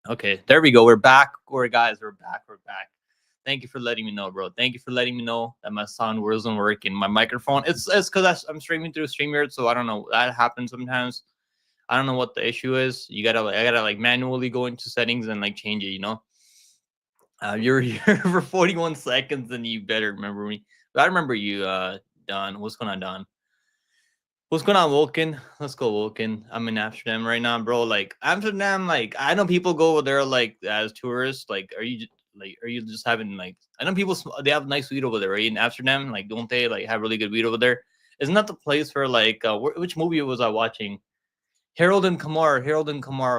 Okay, there we go. We're back. We're back. We're back. Thank you for letting me know, bro. Thank you for letting me know that my sound wasn't working. My microphone. It's because I'm streaming through StreamYard, so I don't know. That happens sometimes. I don't know what the issue is. I gotta like manually go into settings and like change it. You're here for 41 seconds, and you better remember me. But I remember you, Don. What's going on, Don? What's going on, Vulcan? Let's go, Vulcan. I'm in Amsterdam right now, bro. Like Amsterdam, like I know people go over there like as tourists. Like, are you just having like? I know people they have nice weed over there, right? In Amsterdam, like, don't they like have really good weed over there? Isn't that the place for like which movie was I watching? Harold and Kumar.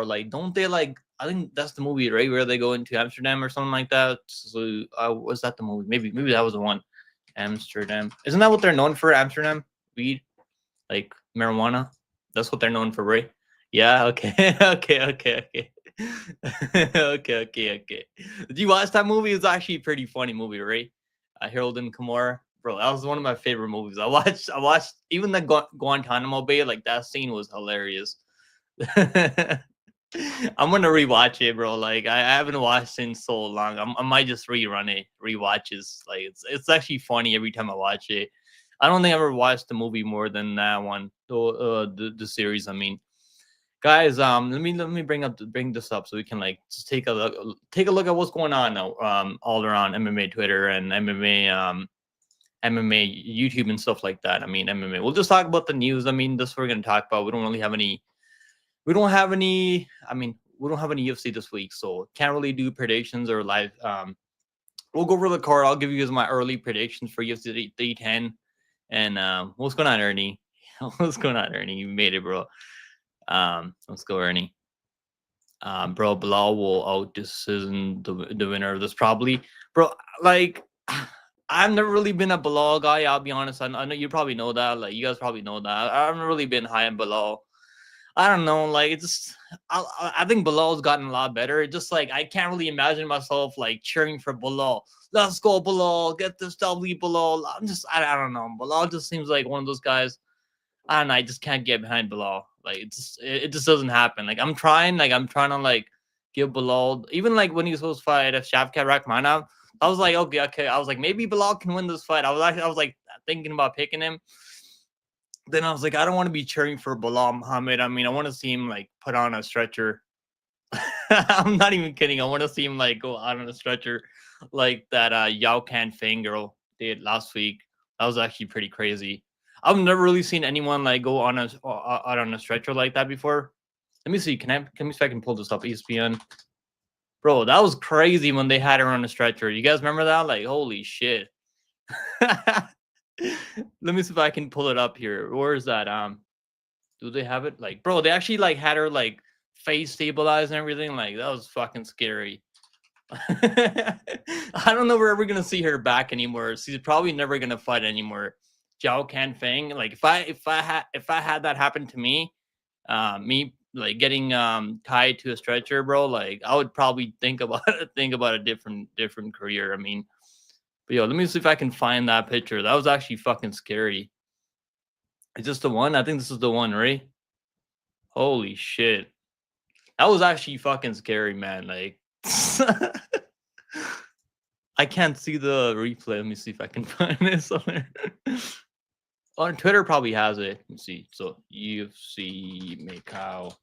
Like, don't they like? I think that's the movie, right? Where they go into Amsterdam or something like that. So, was that the movie? Maybe that was the one. Amsterdam. Isn't that what they're known for? Amsterdam weed, like marijuana. That's what they're known for, right? Yeah. Okay. Okay. Okay. Did you watch that movie? It's actually a pretty funny movie, right? Harold and Kumar. Bro, that was one of my favorite movies. I watched even the Guantanamo Bay. Like that scene was hilarious. I'm gonna rewatch it, bro. Like I haven't watched in so long. I might just rerun it, rewatches. Like it's actually funny every time I watch it. I don't think I ever watched the movie more than that one. The series. I mean, guys, let me bring this up so we can like just take a look at what's going on now. All around MMA Twitter and MMA YouTube and stuff like that. I mean, MMA. We'll just talk about the news. I mean, this we're gonna talk about. We don't really have any we don't have any. I mean, we don't have any UFC this week, so can't really do predictions or live. We'll go over the card. I'll give you guys my early predictions for UFC 310. And what's going on, Ernie? What's going on, Ernie? You made it, bro. Let's go, Ernie. Bro, Bilal will out decision the winner of this probably, bro. Like, I've never really been a Bilal guy. I'll be honest. I know you probably know that. Like, you guys probably know that. I haven't really been high on Bilal. I don't know, like it's just I think Bilal's gotten a lot better. It's just like I can't really imagine myself like cheering for Bilal. Let's go, Bilal, get this W, Bilal. I don't know. Bilal just seems like one of those guys. I don't know. I just can't get behind Bilal. Like it just doesn't happen. Like I'm trying to like give Bilal even like when he was supposed to fight if Shavkat Rakhmonov. I was like, okay. I was like, maybe Bilal can win this fight. I was like thinking about picking him. Then I was like, I don't want to be cheering for Bilal Muhammad. I mean, I want to see him like put on a stretcher. I'm not even kidding. I want to see him like go out on a stretcher like that Yao Can Fang girl did last week. That was actually pretty crazy. I've never really seen anyone like go on out on a stretcher like that before. Let me see. Can me see if I can pull this up? ESPN. Bro, that was crazy when they had her on a stretcher. You guys remember that? Like, holy shit. Let me see if I can pull it up here. Where is that? Do they have it? Like, bro, they actually like had her like face stabilized and everything. Like, that was fucking scary. I don't know if we're ever gonna see her back anymore. She's probably never gonna fight anymore. Jiao Can Fang. Like, if I had that happen to me, me like getting tied to a stretcher, bro, like I would probably think about a different career. I mean, but yo, let me see if I can find that picture. That was actually fucking scary. Is this the one? I think this is the one, right? Holy shit. That was actually fucking scary, man. Like I can't see the replay. Let me see if I can find this somewhere. On Twitter probably has it. Let me see. So UFC Macau.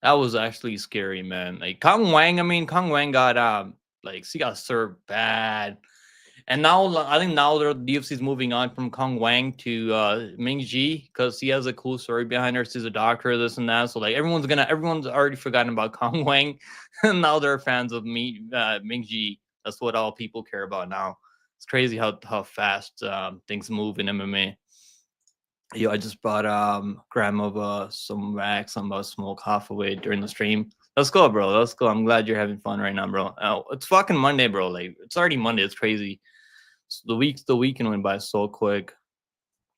That was actually scary, man. Like Kong Wang, Kong Wang got like she got served bad. And now I think now the UFC is moving on from Kong Wang to Ming Ji because he has a cool story behind her. She's a doctor, this and that. So like everyone's already forgotten about Kong Wang, and now they're fans of Ming Ji. That's what all people care about now. It's crazy how fast things move in MMA. Yo, I just bought gram of some wax. I'm about to smoke half away during the stream. Let's go, bro. Let's go. I'm glad you're having fun right now, bro. Oh, it's fucking Monday, bro. Like it's already Monday. It's crazy. The weekend went by so quick.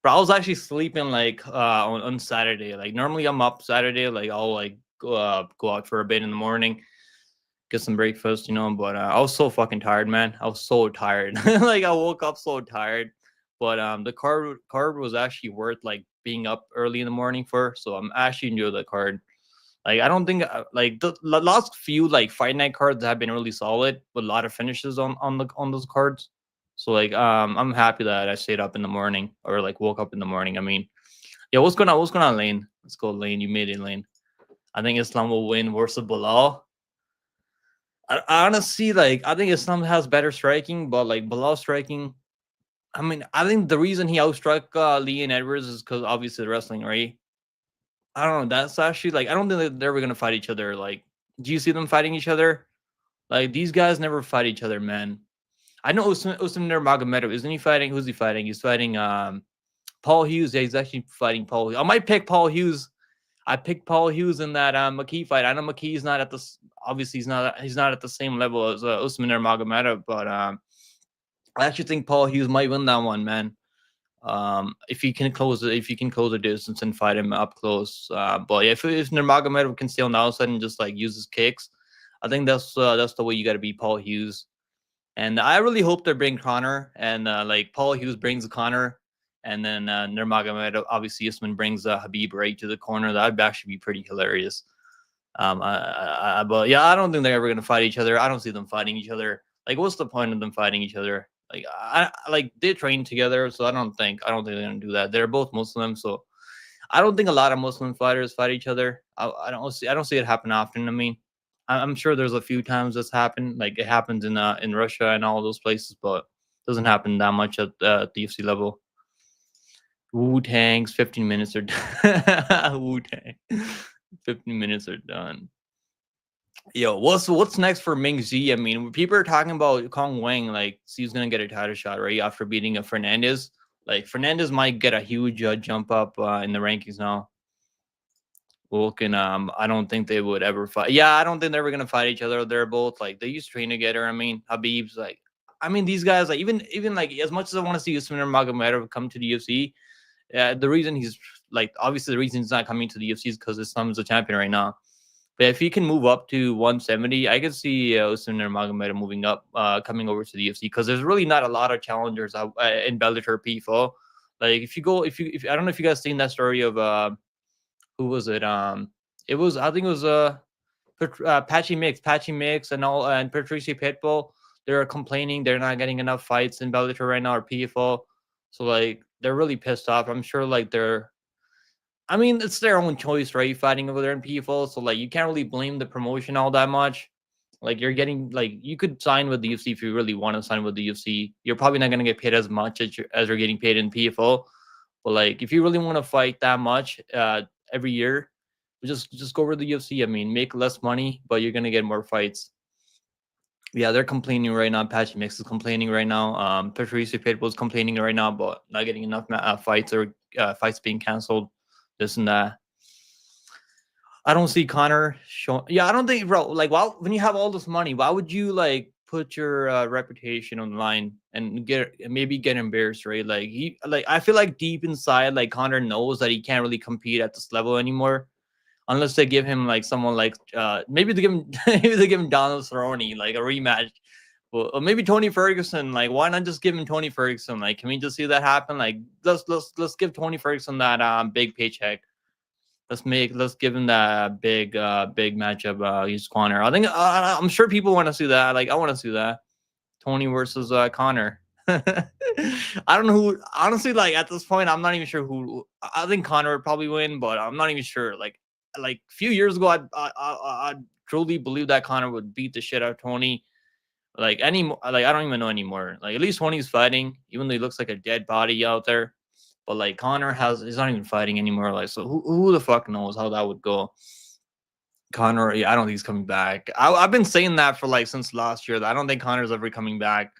Bro, I was actually sleeping like on Saturday. Like normally I'm up Saturday. Like I'll like go out for a bit in the morning, get some breakfast, But I was so fucking tired, man. I was so tired. Like I woke up so tired. But the card was actually worth like being up early in the morning for. So I'm actually enjoying the card. Like I don't think like the last few like fight night cards have been really solid with a lot of finishes on those cards. So like I'm happy that I stayed up in the morning or like woke up in the morning. I mean, yeah, what's going on? What's going on, Lane? Let's go, Lane. You made it, Lane. I think Islam will win versus Bilal. I honestly like I think Islam has better striking, but like Bilal striking. I mean, I think the reason he outstruck Leon Edwards is because obviously the wrestling, right? I don't know. That's actually like I don't think that they're ever gonna fight each other. Like, do you see them fighting each other? Like these guys never fight each other, man. I know Usman Nurmagomedov, isn't he fighting? Who's he fighting? He's fighting Paul Hughes. Yeah, he's actually fighting Paul Hughes. I might pick Paul Hughes. I picked Paul Hughes in that McKee fight. I know McKee's not at the obviously he's not at the same level as Usman Nurmagomedov, but I actually think Paul Hughes might win that one, man. If he can close it, if you can close the distance and fight him up close. But yeah, if Nurmagomedov can stay on the outside and just like use his kicks, I think that's the way you got to beat Paul Hughes. And I really hope they bring Connor and like Paul Hughes brings Connor, and then Nurmagomedov obviously Usman brings Habib right to the corner. That'd actually be pretty hilarious. But yeah, I don't think they're ever gonna fight each other. I don't see them fighting each other. Like, what's the point of them fighting each other? Like, like they train together, so I don't think they're gonna do that. They're both Muslims, so I don't think a lot of Muslim fighters fight each other. I don't see it happen often. I mean, I'm sure there's a few times this happened, like it happens in Russia and all those places, but it doesn't happen that much at the UFC level. Wu Tang's 15 minutes are done. Wu Tang, 15 minutes are done. Yo, what's next for Ming Z? I mean, people are talking about Kong Wang, like he's gonna get a title shot right after beating a Fernandez. Like Fernandez might get a huge jump up in the rankings now. Looking, I don't think they would ever fight. Yeah, I don't think they're ever gonna fight each other. They're both like they used to train together. I mean, Habib's like, I mean, these guys like even like as much as I want to see Usman Magomedov come to the UFC, the reason he's like obviously the reason he's not coming to the UFC is because Islam is a champion right now. But if he can move up to 170, I can see Usman Nurmagomedov moving up, coming over to the UFC because there's really not a lot of challengers in Bellator PFL. Like if you go, if I don't know if you guys seen that story of who was it? It was I think it was Patchy Mix, and all and Patricia Pitbull. They're complaining they're not getting enough fights in Bellator right now or PFL. So like they're really pissed off. I'm sure like they're I mean, it's their own choice, right? Fighting over there in PFL, so like you can't really blame the promotion all that much. Like you're getting like you could sign with the UFC if you really want to sign with the UFC. You're probably not gonna get paid as much as you're getting paid in PFL. But like if you really want to fight that much every year, just go over the UFC. I mean, make less money, but you're gonna get more fights. Yeah, they're complaining right now. Patchy Mix is complaining right now. Patricia Pitbull is complaining right now, but not getting enough fights or fights being canceled. This and that. I don't see Connor showing. Yeah, I don't think, bro. Like, why when you have all this money, why would you like put your reputation on the line and maybe get embarrassed, right? Like I feel like deep inside, like Connor knows that he can't really compete at this level anymore, unless they give him like someone like maybe they give him maybe they give him Donald Cerrone like a rematch. Well, or maybe Tony Ferguson. Like, why not just give him Tony Ferguson? Like, can we just see that happen? Like, let's give Tony Ferguson that big paycheck. Let's give him that big matchup against Connor. I think I'm sure people want to see that. Like I want to see that Tony versus Connor. I don't know who honestly like at this point I'm not even sure who I think Connor would probably win, but I'm not even sure. Like a few years ago I truly believe that Connor would beat the shit out of Tony. Like I don't even know anymore. Like at least Tony's fighting, even though he looks like a dead body out there. But like Connor he's not even fighting anymore. Like so, who the fuck knows how that would go? Connor, yeah, I don't think he's coming back. I've been saying that for like since last year. That I don't think Connor's ever coming back.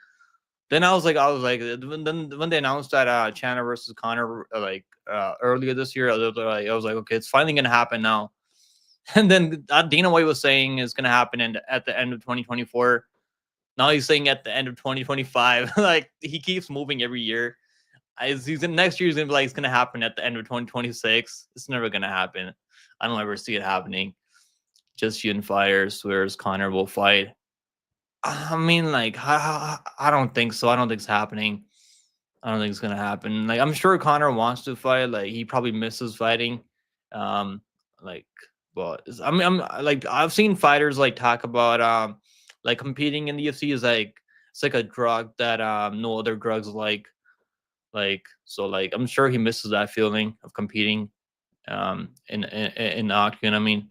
Then I was like, when they announced that Chandler versus Connor earlier this year, I was like, okay, it's finally gonna happen now. And then Dana White was saying it's gonna happen at the end of 2024. Now he's saying at the end of 2025. Like he keeps moving every year. Next year he's gonna be like it's gonna happen at the end of 2026. It's never gonna happen. I don't ever see it happening. Just Yun Fire swears Connor will fight. I mean, like I don't think so. I don't think it's happening. I don't think it's gonna happen. Like I'm sure Connor wants to fight. Like he probably misses fighting. Um, like But I mean, like I've seen fighters like talk about like competing in the UFC is like it's like a drug that no other drugs like so like I'm sure he misses that feeling of competing in the octagon. I mean,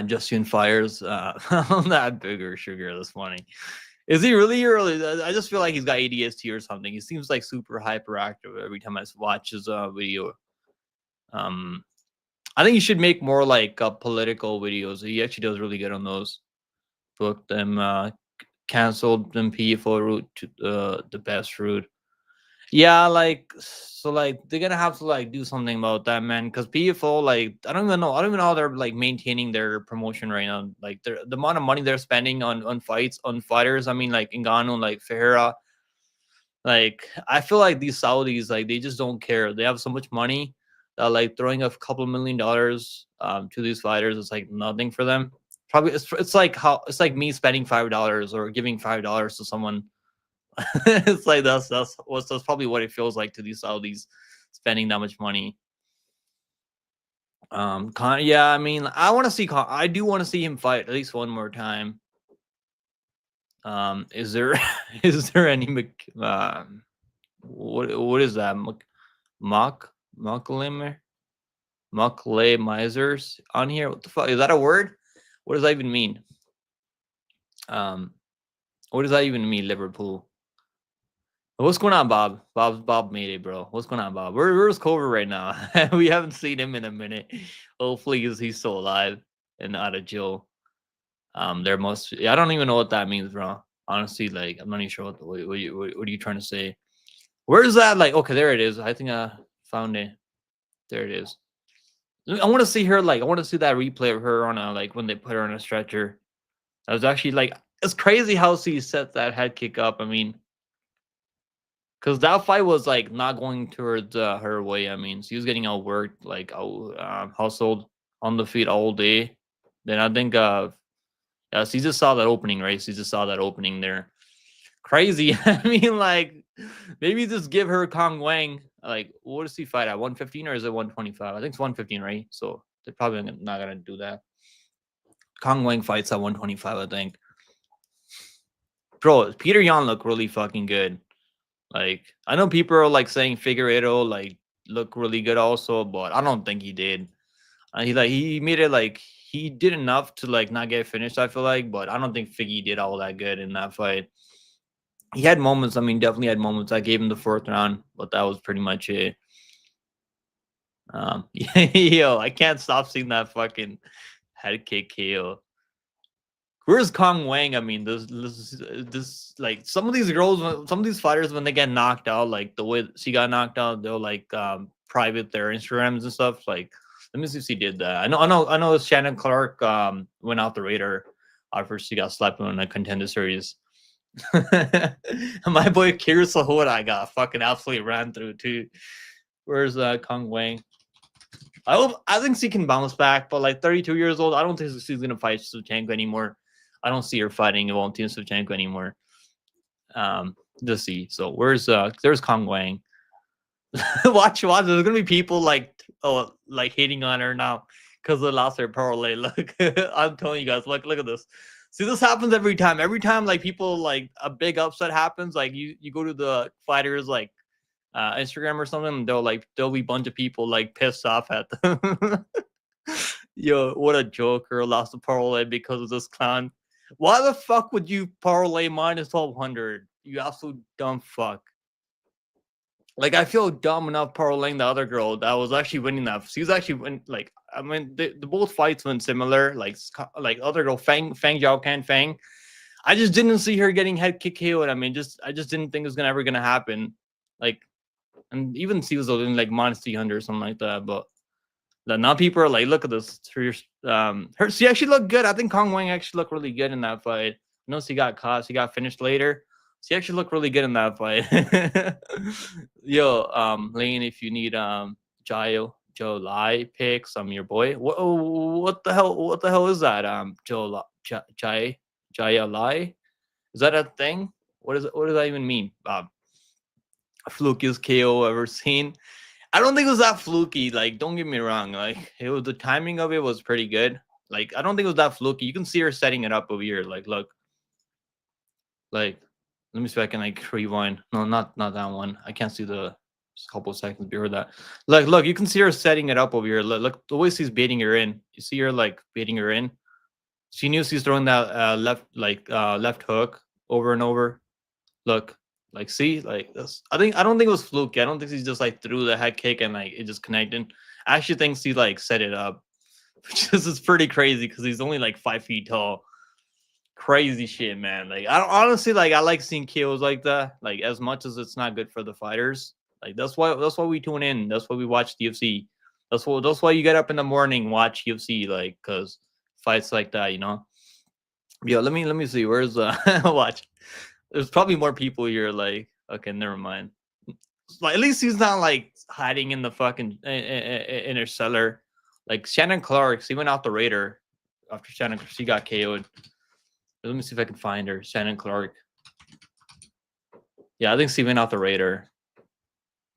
Justin Fires on that bigger sugar. That's funny. Is he really early? I just feel like he's got ADHD or something. He seems like super hyperactive every time I watch his video. Um, I think he should make more like political videos. He actually does really good on those. Book them, canceled them PFO route to the best route. Yeah, like so, like they're gonna have to like do something about that, man. Because PFO, like I don't even know how they're like maintaining their promotion right now. Like the amount of money they're spending on fights on fighters. I mean, like Ngannou, like Ferreira. Like I feel like these Saudis, like they just don't care. They have so much money that like throwing a couple $1 million to these fighters is like nothing for them. Probably it's like how it's like me spending $5 or giving $5 to someone. It's like that's probably what it feels like to these Saudis spending that much money. Yeah, I mean, I do want to see him fight at least one more time. Is there is there any what is that? Mock Mucklemer Muckle misers on here? What the fuck is that a word? What does that even mean? Um, what does that even mean? Liverpool. What's going on, Bob? Bob made it, bro. What's going on, Bob? Where's Cover right now? We haven't seen him in a minute. Hopefully, he's still alive and out of jail. There must. I don't even know what that means, bro. Honestly, like I'm not even sure what are you trying to say. Where is that? Like, okay, there it is. I think I found it. There it is. I want to see her. Like, I want to see that replay of her on a like when they put her on a stretcher. That was actually like it's crazy how she set that head kick up. I mean, because that fight was like not going towards her way. I mean, she was getting outworked, like hustled on the feet all day. Then I think yeah, she just saw that opening, right? She just saw that opening there. Crazy. I mean, like maybe just give her Kong Wang. Like, what does he fight at 115 or is it 125? I think it's 115, right? So they're probably not gonna do that. Kong Wang fights at 125, I think. Bro, Peter Yan looked really fucking good. Like, I know people are like saying Figueredo like look really good also, but I don't think he did. He made it like he did enough to like not get finished. I feel like, but I don't think Figgy did all that good in that fight. He had moments. I mean, definitely had moments. I gave him the fourth round, but that was pretty much it. Yo, I can't stop seeing that fucking head kick KO. Where's Kong Wang? I mean, this like some of these girls, some of these fighters when they get knocked out, like the way she got knocked out, they'll like private their Instagrams and stuff. Like, let me see if she did that. I know. Shannon Clark went out the radar after she got slapped in a contender series. My boy Kirsa Hoda got fucking absolutely ran through too. Where's Kong Wang? I think she can bounce back, but like 32 years old, I don't think she's gonna fight Shevchenko anymore. I don't see her fighting Valentina Shevchenko anymore. Just see. So there's Kong Wang. watch. There's gonna be people like hating on her now because they lost their parlay. Look, I'm telling you guys, look at this. See, this happens every time. Every time like people like a big upset happens, like you go to the fighters like Instagram or something, there'll be a bunch of people like pissed off at them. Yo, what a joker! Lost a parlay because of this clown. Why the fuck would you parlay minus 1200? You absolute dumb fuck. Like I feel dumb enough parlaying the other girl that was actually winning that. She was actually like I mean the both fights went similar. Like other girl Fang Zhao Can Fang. I just didn't see her getting head kick KO'd. I mean, I just didn't think it was ever gonna happen. Like, and even she was doing like minus 300 or something like that. But now people are like, look at this. She actually looked good. I think Kong Wang actually looked really good in that fight. I know she got caught. She got finished later. She actually looked really good in that fight. Yo, Lane, if you need Joe Lai picks, I'm your boy. What the hell? What the hell is that? Jaya Lai? Is that a thing? What does that even mean? Flukiest KO ever seen? I don't think it was that fluky. Like, don't get me wrong. Like, it was the timing of it was pretty good. Like, I don't think it was that fluky. You can see her setting it up over here. Like, look, like, let me see if I can like rewind. No, not that one. I can't see the couple of seconds before that. Like, look, you can see her setting it up over here. Look the way she's baiting her in. You see her like baiting her in. She knew she's throwing that left hook over and over. Look, like see, like this. I don't think it was fluky. I don't think she just like threw the head kick and like it just connected. I actually think she like set it up, which is pretty crazy because he's only like 5 feet tall. Crazy shit, man. Like I don't honestly like I like seeing KOs like that. Like as much as it's not good for the fighters. Like that's why we tune in. That's why we watch the UFC. That's why you get up in the morning watch UFC like because fights like that, you know. Yeah, let me see. Where's watch? There's probably more people here. Like okay, never mind. Like at least he's not like hiding in the fucking in her cellar. Like Shannon Clark, she went out the radar after she got KO'd. Let me see if I can find her. Shannon Clark. Yeah, I think she went off the radar.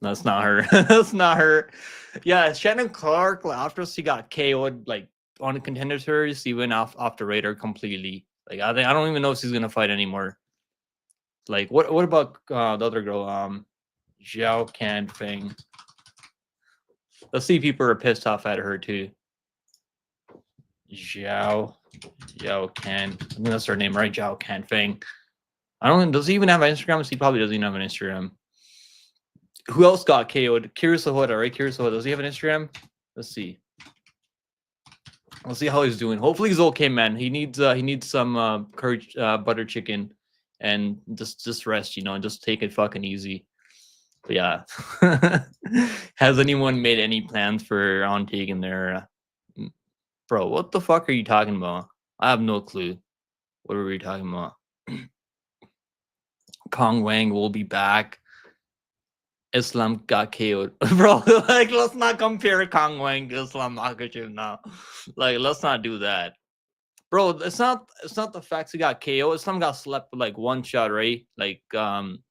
No, that's not her. That's not her. Yeah, Shannon Clark. After she got KO'd, like on the contender series, she went off the radar completely. Like I don't even know if she's gonna fight anymore. Like what about the other girl? Zhao Can Feng. Let's see, people are pissed off at her too. Zhao Can. I think that's her name, right? Zhao Can Feng. I don't. Does he even have an Instagram? He probably doesn't even have an Instagram. Who else got KO'd? Kirisahoda, right? Kirisahoda. Does he have an Instagram? Let's see. Let's see how he's doing. Hopefully he's okay, man. He needs some courage, butter chicken, and just rest, you know, and just take it fucking easy. But yeah. Has anyone made any plans for on taking their bro? What the fuck are you talking about? I have no clue. What are we talking about? Kong Wang will be back. Islam got KO'd. Bro, like, let's not compare Kong Wang to Islam Makhachev now. Like, let's not do that. Bro, it's not the fact he got KO. Islam got slept with like one shot, right? Like Kong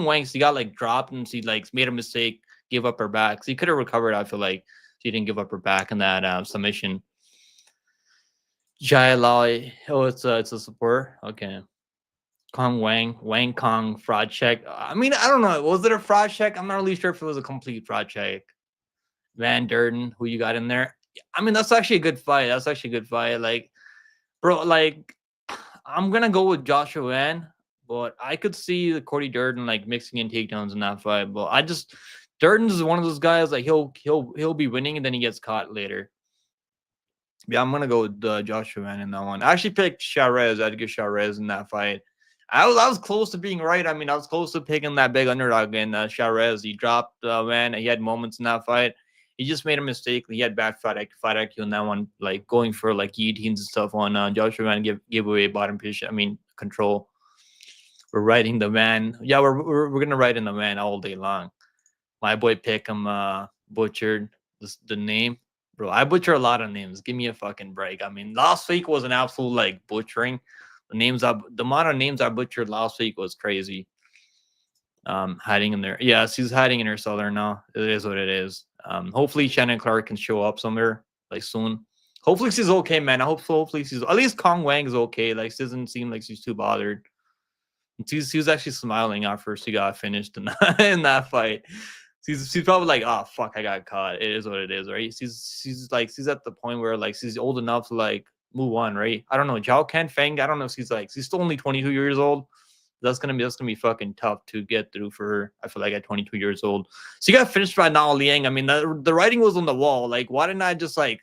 Wang, she got like dropped and she like made a mistake, gave up her back. She could have recovered. I feel like she didn't give up her back in that submission. Jai Lai, oh, it's a support. Okay. Kong Wang Kong fraud check. I mean, I don't know. Was it a fraud check? I'm not really sure if it was a complete fraud check. Van Durden, who you got in there? I mean, that's actually a good fight. That's actually a good fight. Like, bro, like, I'm gonna go with Joshua Van, but I could see the Cody Durden like mixing in takedowns in that fight. But Durden's is one of those guys like he'll be winning and then he gets caught later. Yeah, I'm gonna go with Joshua Van in that one. I actually picked Charez. I'd get Charez in that fight. I was close to being right. I mean, I was close to picking that big underdog in Charez. He dropped Van. He had moments in that fight. He just made a mistake. He had bad fight IQ in that one, like going for like guillotines and stuff on Joshua Van. Give away bottom position. I mean, control. We're riding the van. Yeah, we're gonna ride in the van all day long. My boy Pick'em butchered the name. Bro, I butcher a lot of names. Give me a fucking break. I mean, last week was an absolute like butchering. The amount of names I butchered last week was crazy. Hiding in there. Yeah, she's hiding in her cellar now. It is what it is. Hopefully Shannon Clark can show up somewhere like soon. Hopefully she's okay, man. Hopefully she's at least Kong Wang is okay. Like she doesn't seem like she's too bothered. She was actually smiling after she got finished in in that fight. She's probably like, oh fuck, I got caught. It is what it is, right? She's at the point where like she's old enough to like move on, right? I don't know. Zhao Ken Feng, I don't know if she's still only 22 years old. That's gonna be fucking tough to get through for her. I feel like at 22 years old. She got finished by Nao Liang. I mean, the writing was on the wall. Like, why didn't I just like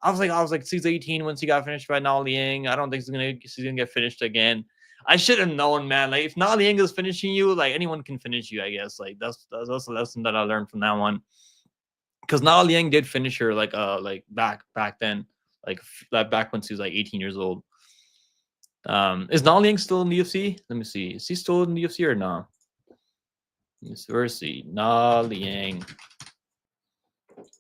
I was like, she's 18 when she got finished by Nao Liang. I don't think she's gonna get finished again. I should have known, man. Like if Na Liang is finishing you, like anyone can finish you, I guess. Like that's a lesson that I learned from that one. Because Na Liang did finish her like back then, like back when she was like 18 years old. Is Na Liang still in the UFC? Let me see. Is he still in the UFC or no? Where's he? Na Liang.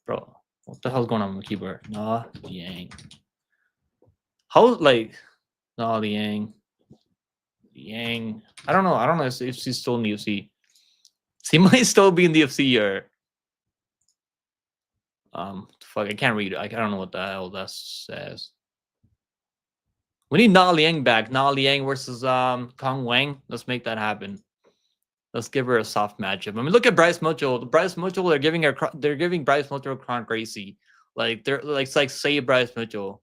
Bro, what the hell's going on with my keyboard? Na Liang. How like Na Liang? Yang. I don't know if she's still in the UFC. She might still be in the UFC or Fuck, I can't read it. I don't know what the hell that says. We need Na Liang back. Na Liang versus Kong Wang. Let's make that happen. Let's give her a soft matchup. I mean, look at Bryce Mitchell. Bryce Mitchell, they're giving Bryce Mitchell Cron Gracie. Like they're like it's like save Bryce Mitchell,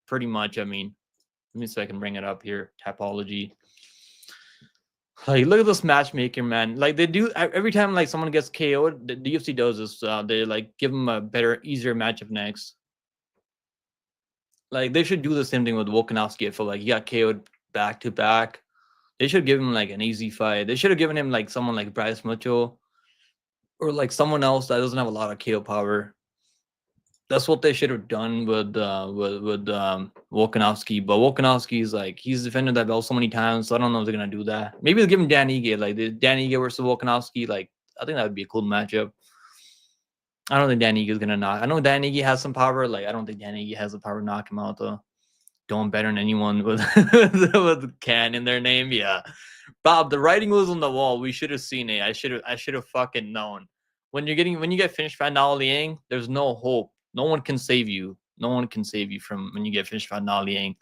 pretty much. I mean, let me see if I can bring it up here. Topology. Like, look at this matchmaking, man. Like they do every time like someone gets KO'd, the UFC does this. They like give them a better, easier matchup next. Like they should do the same thing with Volkanovski. I feel like he got KO'd back to back. They should give him like an easy fight. They should have given him like someone like Bryce Mitchell or like someone else that doesn't have a lot of KO power. That's what they should have done with Volkanovski. But Volkanovski's like he's defended that belt so many times, so I don't know if they're gonna do that. Maybe they'll give him Dan Ige, like the Dan Ige versus Volkanovski. Like I think that would be a cool matchup. I don't think Dan Ige is gonna knock. I know Dan Ige has some power. Like I don't think Dan Ige has the power to knock him out though. Don't bet on anyone with with Can in their name. Yeah, Bob, the writing was on the wall. We should have seen it. I should have fucking known. When you get finished by Nao Liang, there's no hope. No one can save you. No one can save you from when you get finished by Nao Liang.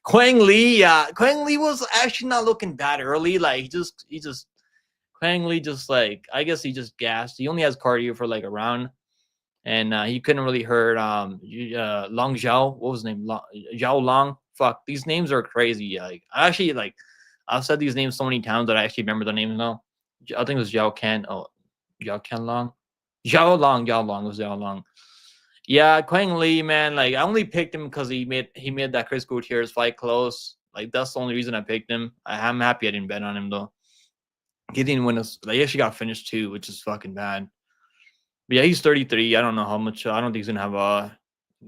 Quang Li, yeah, Quang Li was actually not looking bad early. Like he just Quang Li just like I guess he just gassed. He only has cardio for like a round and he couldn't really hurt Long Zhao. What was his name? Zhao Long. Fuck, these names are crazy. Like I actually like I've said these names so many times that I actually remember the names now. I think it was Zhao Ken. Oh, Zhao Ken Long. Zhao Long was Zhao Long. Yeah, Quang Li, man. Like I only picked him because he made that Chris Gutierrez fight close. Like that's the only reason I picked him. I'm happy I didn't bet on him though. He didn't win us. Like, he actually got finished too, which is fucking bad. But yeah, he's 33. I don't know how much. I don't think he's gonna have a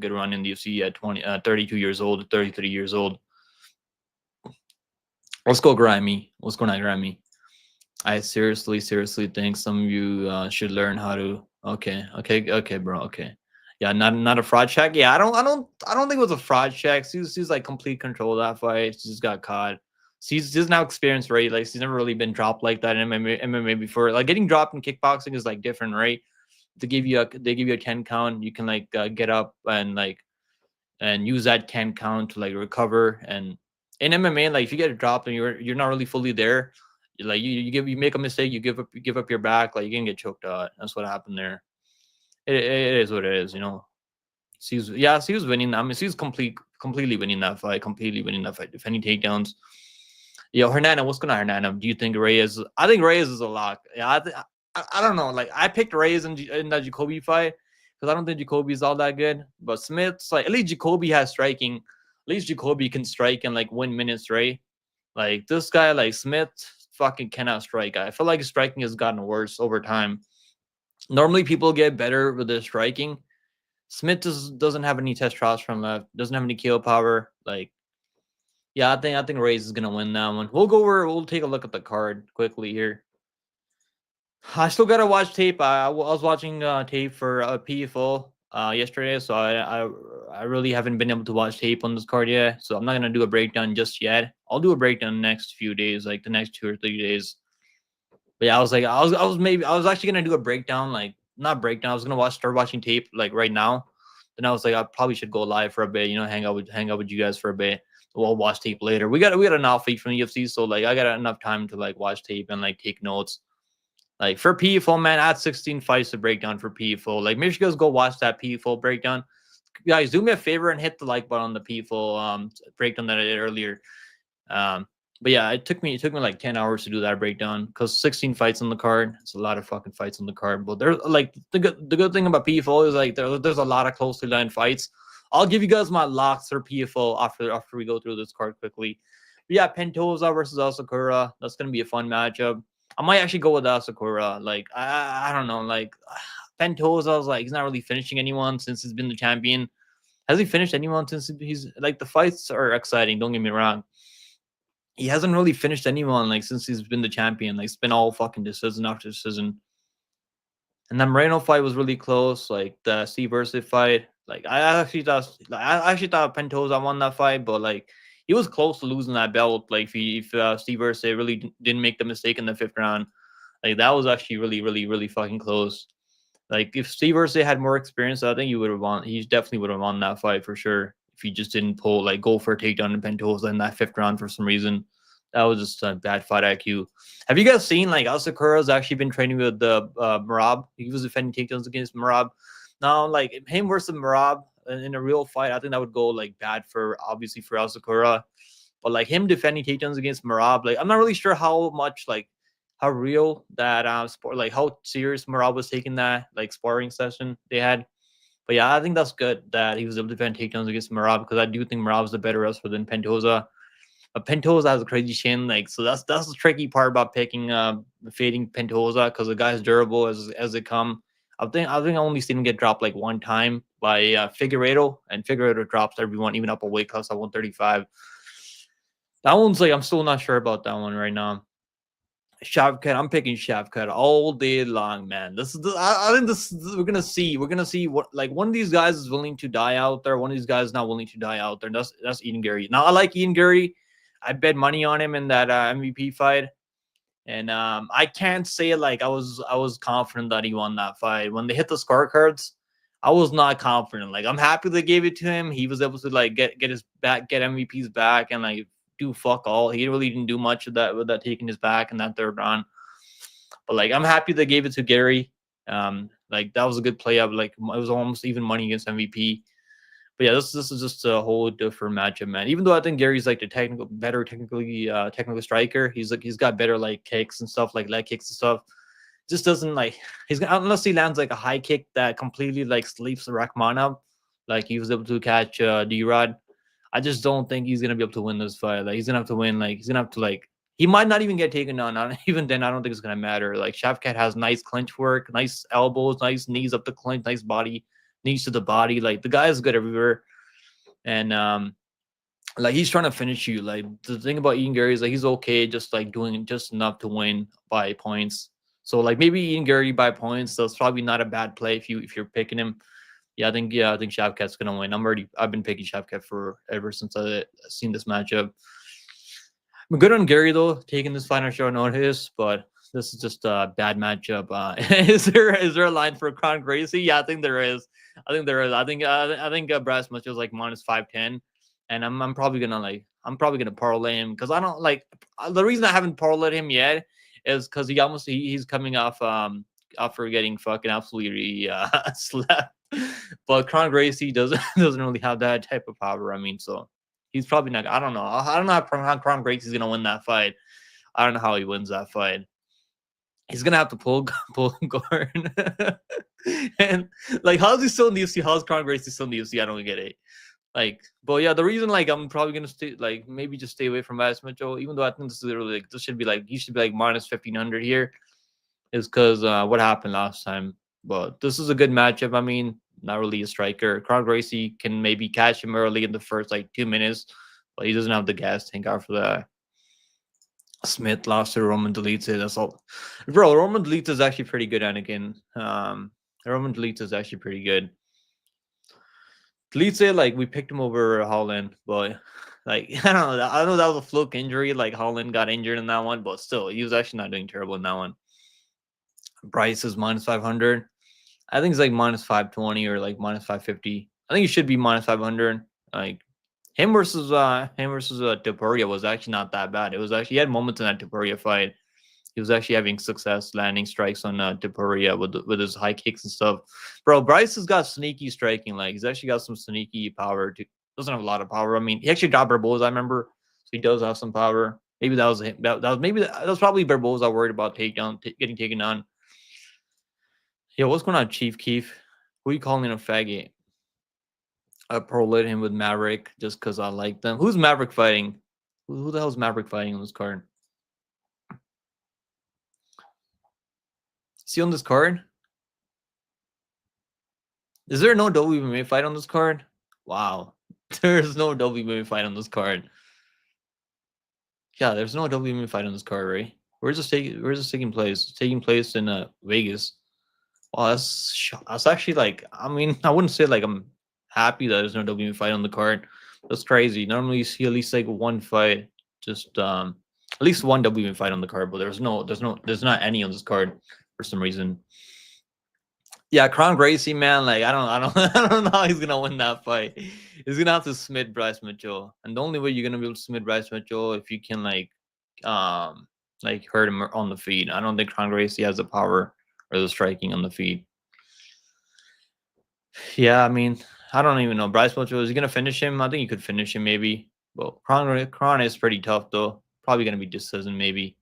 good run in the UFC at 32 years old, 33 years old. Let's go Grimy. What's going on, Grimy? I seriously think some of you should learn how to. Okay, bro. Okay, yeah, not a fraud check. Yeah, I don't think it was a fraud check. She's like complete control of that fight. She just got caught. She's just now experienced, right? Like she's never really been dropped like that in MMA before. Like getting dropped in kickboxing is like different, right? They give you a 10 count. You can like get up and use that 10 count to like recover. And in MMA, like if you get dropped and you're not really fully there, like you make a mistake, you give up your back, like you can get choked out. That's what happened there. It is what it is, you know. She was winning. I mean, she's completely winning that fight, defending takedowns. Yo, Hernana, what's going on, Hernana? Do you think Reyes? I think Reyes is a lock. Yeah, I don't know. Like I picked Reyes in that Jacoby fight because I don't think Jacoby is all that good. But Smith's like at least Jacoby has striking. At least Jacoby can strike and like win minutes, right? Like this guy, like Smith, fucking cannot strike. I feel like his striking has gotten worse over time. Normally, people get better with their striking. Smith doesn't have any testosterone left. Doesn't have any kill power. Like, yeah, I think Reyes is gonna win that one. We'll take a look at the card quickly here. I still gotta watch tape. I was watching tape for PFL yesterday, so I really haven't been able to watch tape on this card yet. So I'm not gonna do a breakdown just yet. I'll do a breakdown next few days, like the next 2 or 3 days. But yeah, I was actually gonna do a breakdown, like not breakdown. I was gonna start watching tape like right now. Then I was like, I probably should go live for a bit, you know, hang out with you guys for a bit. We'll watch tape later. We got enough feed from the UFC, so like I got enough time to like watch tape and like take notes. Like for PFL, man, I had 16 fights to break down for PFL. Like make sure you guys go watch that PFL breakdown. Guys, do me a favor and hit the like button on the PFL breakdown that I did earlier. But yeah, it took me like 10 hours to do that breakdown because 16 fights on the card. It's a lot of fucking fights on the card. But there's like the good thing about PFL is like there's a lot of closely lined fights. I'll give you guys my locks for PFL after we go through this card quickly. But yeah, Pentosa versus Asakura. That's gonna be a fun matchup. I might actually go with Asakura. Like I don't know. Like Pentosa's like he's not really finishing anyone since he's been the champion. Has he finished anyone since he's like the fights are exciting? Don't get me wrong. He hasn't really finished anyone like since he's been the champion. Like it's been all fucking decision after decision. And the Moreno fight was really close. Like the Steve Versus fight. Like I actually thought Pentosa won that fight, but like he was close to losing that belt. Like if Steve Versus really didn't make the mistake in the 5th round, like that was actually really fucking close. Like if Steve Irsay had more experience, I think he would have won. He definitely would have won that fight for sure. If he just didn't pull like go for a takedown in Pentosa in that fifth round for some reason, that was just a bad fight IQ. Have you guys seen like Asakura's actually been training with the Marab? He was defending takedowns against Marab. Now, like him versus Marab in a real fight, I think that would go like bad for obviously for Asakura. But like him defending takedowns against Marab, like I'm not really sure how much like how real that sport, like how serious Marab was taking that like sparring session they had. But yeah, I think that's good that he was able to defend takedowns against Marab because I do think Marab is a better wrestler than Pentosa. Pentosa has a crazy chin, like so that's the tricky part about picking fading Pentosa because the guy's durable as they come. I think I only seen him get dropped like one time by Figueiredo, and Figueiredo drops everyone even up a weight class at 135. That one's like I'm still not sure about that one right now. Shavkat, I'm picking Shavkat all day long, man. I think we're gonna see what like one of these guys is willing to die out there, one of these guys is not willing to die out there. And that's Ian Garry. Now I like Ian Garry. I bet money on him in that MVP fight, and I can't say like I was confident that he won that fight when they hit the scorecards. I was not confident. Like I'm happy they gave it to him. He was able to like get his back, get MVP's back, and like do fuck all. He really didn't do much of that with that taking his back in that third round. But like I'm happy they gave it to Garry. Like that was a good play up. Like it was almost even money against MVP. But yeah, this is just a whole different matchup, man. Even though I think Gary's like the technical striker, he's got better like kicks and stuff, like leg kicks and stuff. Just doesn't like he's gonna unless he lands like a high kick that completely like sleeps Rahman up, like he was able to catch D-Rod. I just don't think he's gonna be able to win this fight. Like he's gonna have to win. Like he's gonna have to like he might not even get taken down. Even then, I don't think it's gonna matter. Like Shavkat has nice clinch work, nice elbows, nice knees up the clinch, nice body, knees to the body. Like the guy is good everywhere, and like he's trying to finish you. Like the thing about Ian Garry is like he's okay, just like doing just enough to win by points. So like maybe Ian Garry by points. That's probably not a bad play if you're picking him. Yeah, I think Shavkat's gonna win. I've been picking Shavkat for ever since I seen this matchup. I'm good on Garry though, taking this fight on short notice, but this is just a bad matchup. Is there a line for Kron Gracie? Yeah, I think there is. I think there is. I think Brass Much is like minus 510, and I'm probably gonna parlay him because I don't like the reason I haven't parlayed him yet is because he's coming off after getting fucking absolutely slapped. But Kron Gracie doesn't really have that type of power. I mean, so he's probably not. I don't know. I don't know how Kron Gracie's gonna win that fight. I don't know how he wins that fight. He's gonna have to pull Gordon. And like, how's he still in the UFC? How's Kron Gracie still in the UFC? I don't get it. Like, but yeah, the reason like I'm probably gonna stay like maybe just stay away from Bass Mitchell, even though I think this is literally like this should be like he should be like minus 1500 here, is because what happened last time. But this is a good matchup. I mean, not really a striker. Kron Gracie can maybe catch him early in the first like 2 minutes, but he doesn't have the gas tank after that. Smith lost to Roman Delete. That's all, bro. Roman Delete is actually pretty good, Anakin. Roman Delete is actually pretty good. Delete, like we picked him over Holland, but like I don't know. I know that was a fluke injury. Like Holland got injured in that one, but still, he was actually not doing terrible in that one. Bryce is minus 500. I think it's like minus 520 or like minus 550. I think it should be minus 500. Like him versus Topuria was actually not that bad. It was actually he had moments in that Topuria fight. He was actually having success landing strikes on Topuria with his high kicks and stuff. Bro, Bryce has got sneaky striking. Like he's actually got some sneaky power. Doesn't have a lot of power. I mean, he actually got Barboza, I remember. So he does have some power. Maybe that was him. That was probably Barboza worried about getting taken on. Yo, what's going on, Chief Keef? Who are you calling a faggot? I parlayed him with Maverick just because I like them. Who's Maverick fighting? Who the hell is Maverick fighting on this card? See on this card? Is there no WMA fight on this card? Wow. There's no WMA fight on this card. Yeah, there's no WMA fight on this card, right? Where's this taking place? It's taking place in Vegas. Wow, that's actually like I mean, I wouldn't say like I'm happy that there's no WMA fight on the card. That's crazy. Normally you see at least like one fight, just at least one WMA fight on the card, but there's not any on this card for some reason. Yeah, Kron Gracie, man. Like I don't know how he's gonna win that fight. He's gonna have to submit Bryce Mitchell, and the only way you're gonna be able to submit Bryce Mitchell if you can um, hurt him on the feet. I don't think Kron Gracie has the power or the striking on the feet. Yeah, I mean, I don't even know. Bryce Mitchell, is he gonna finish him? I think he could finish him maybe. But Kron is pretty tough though. Probably gonna be decision maybe.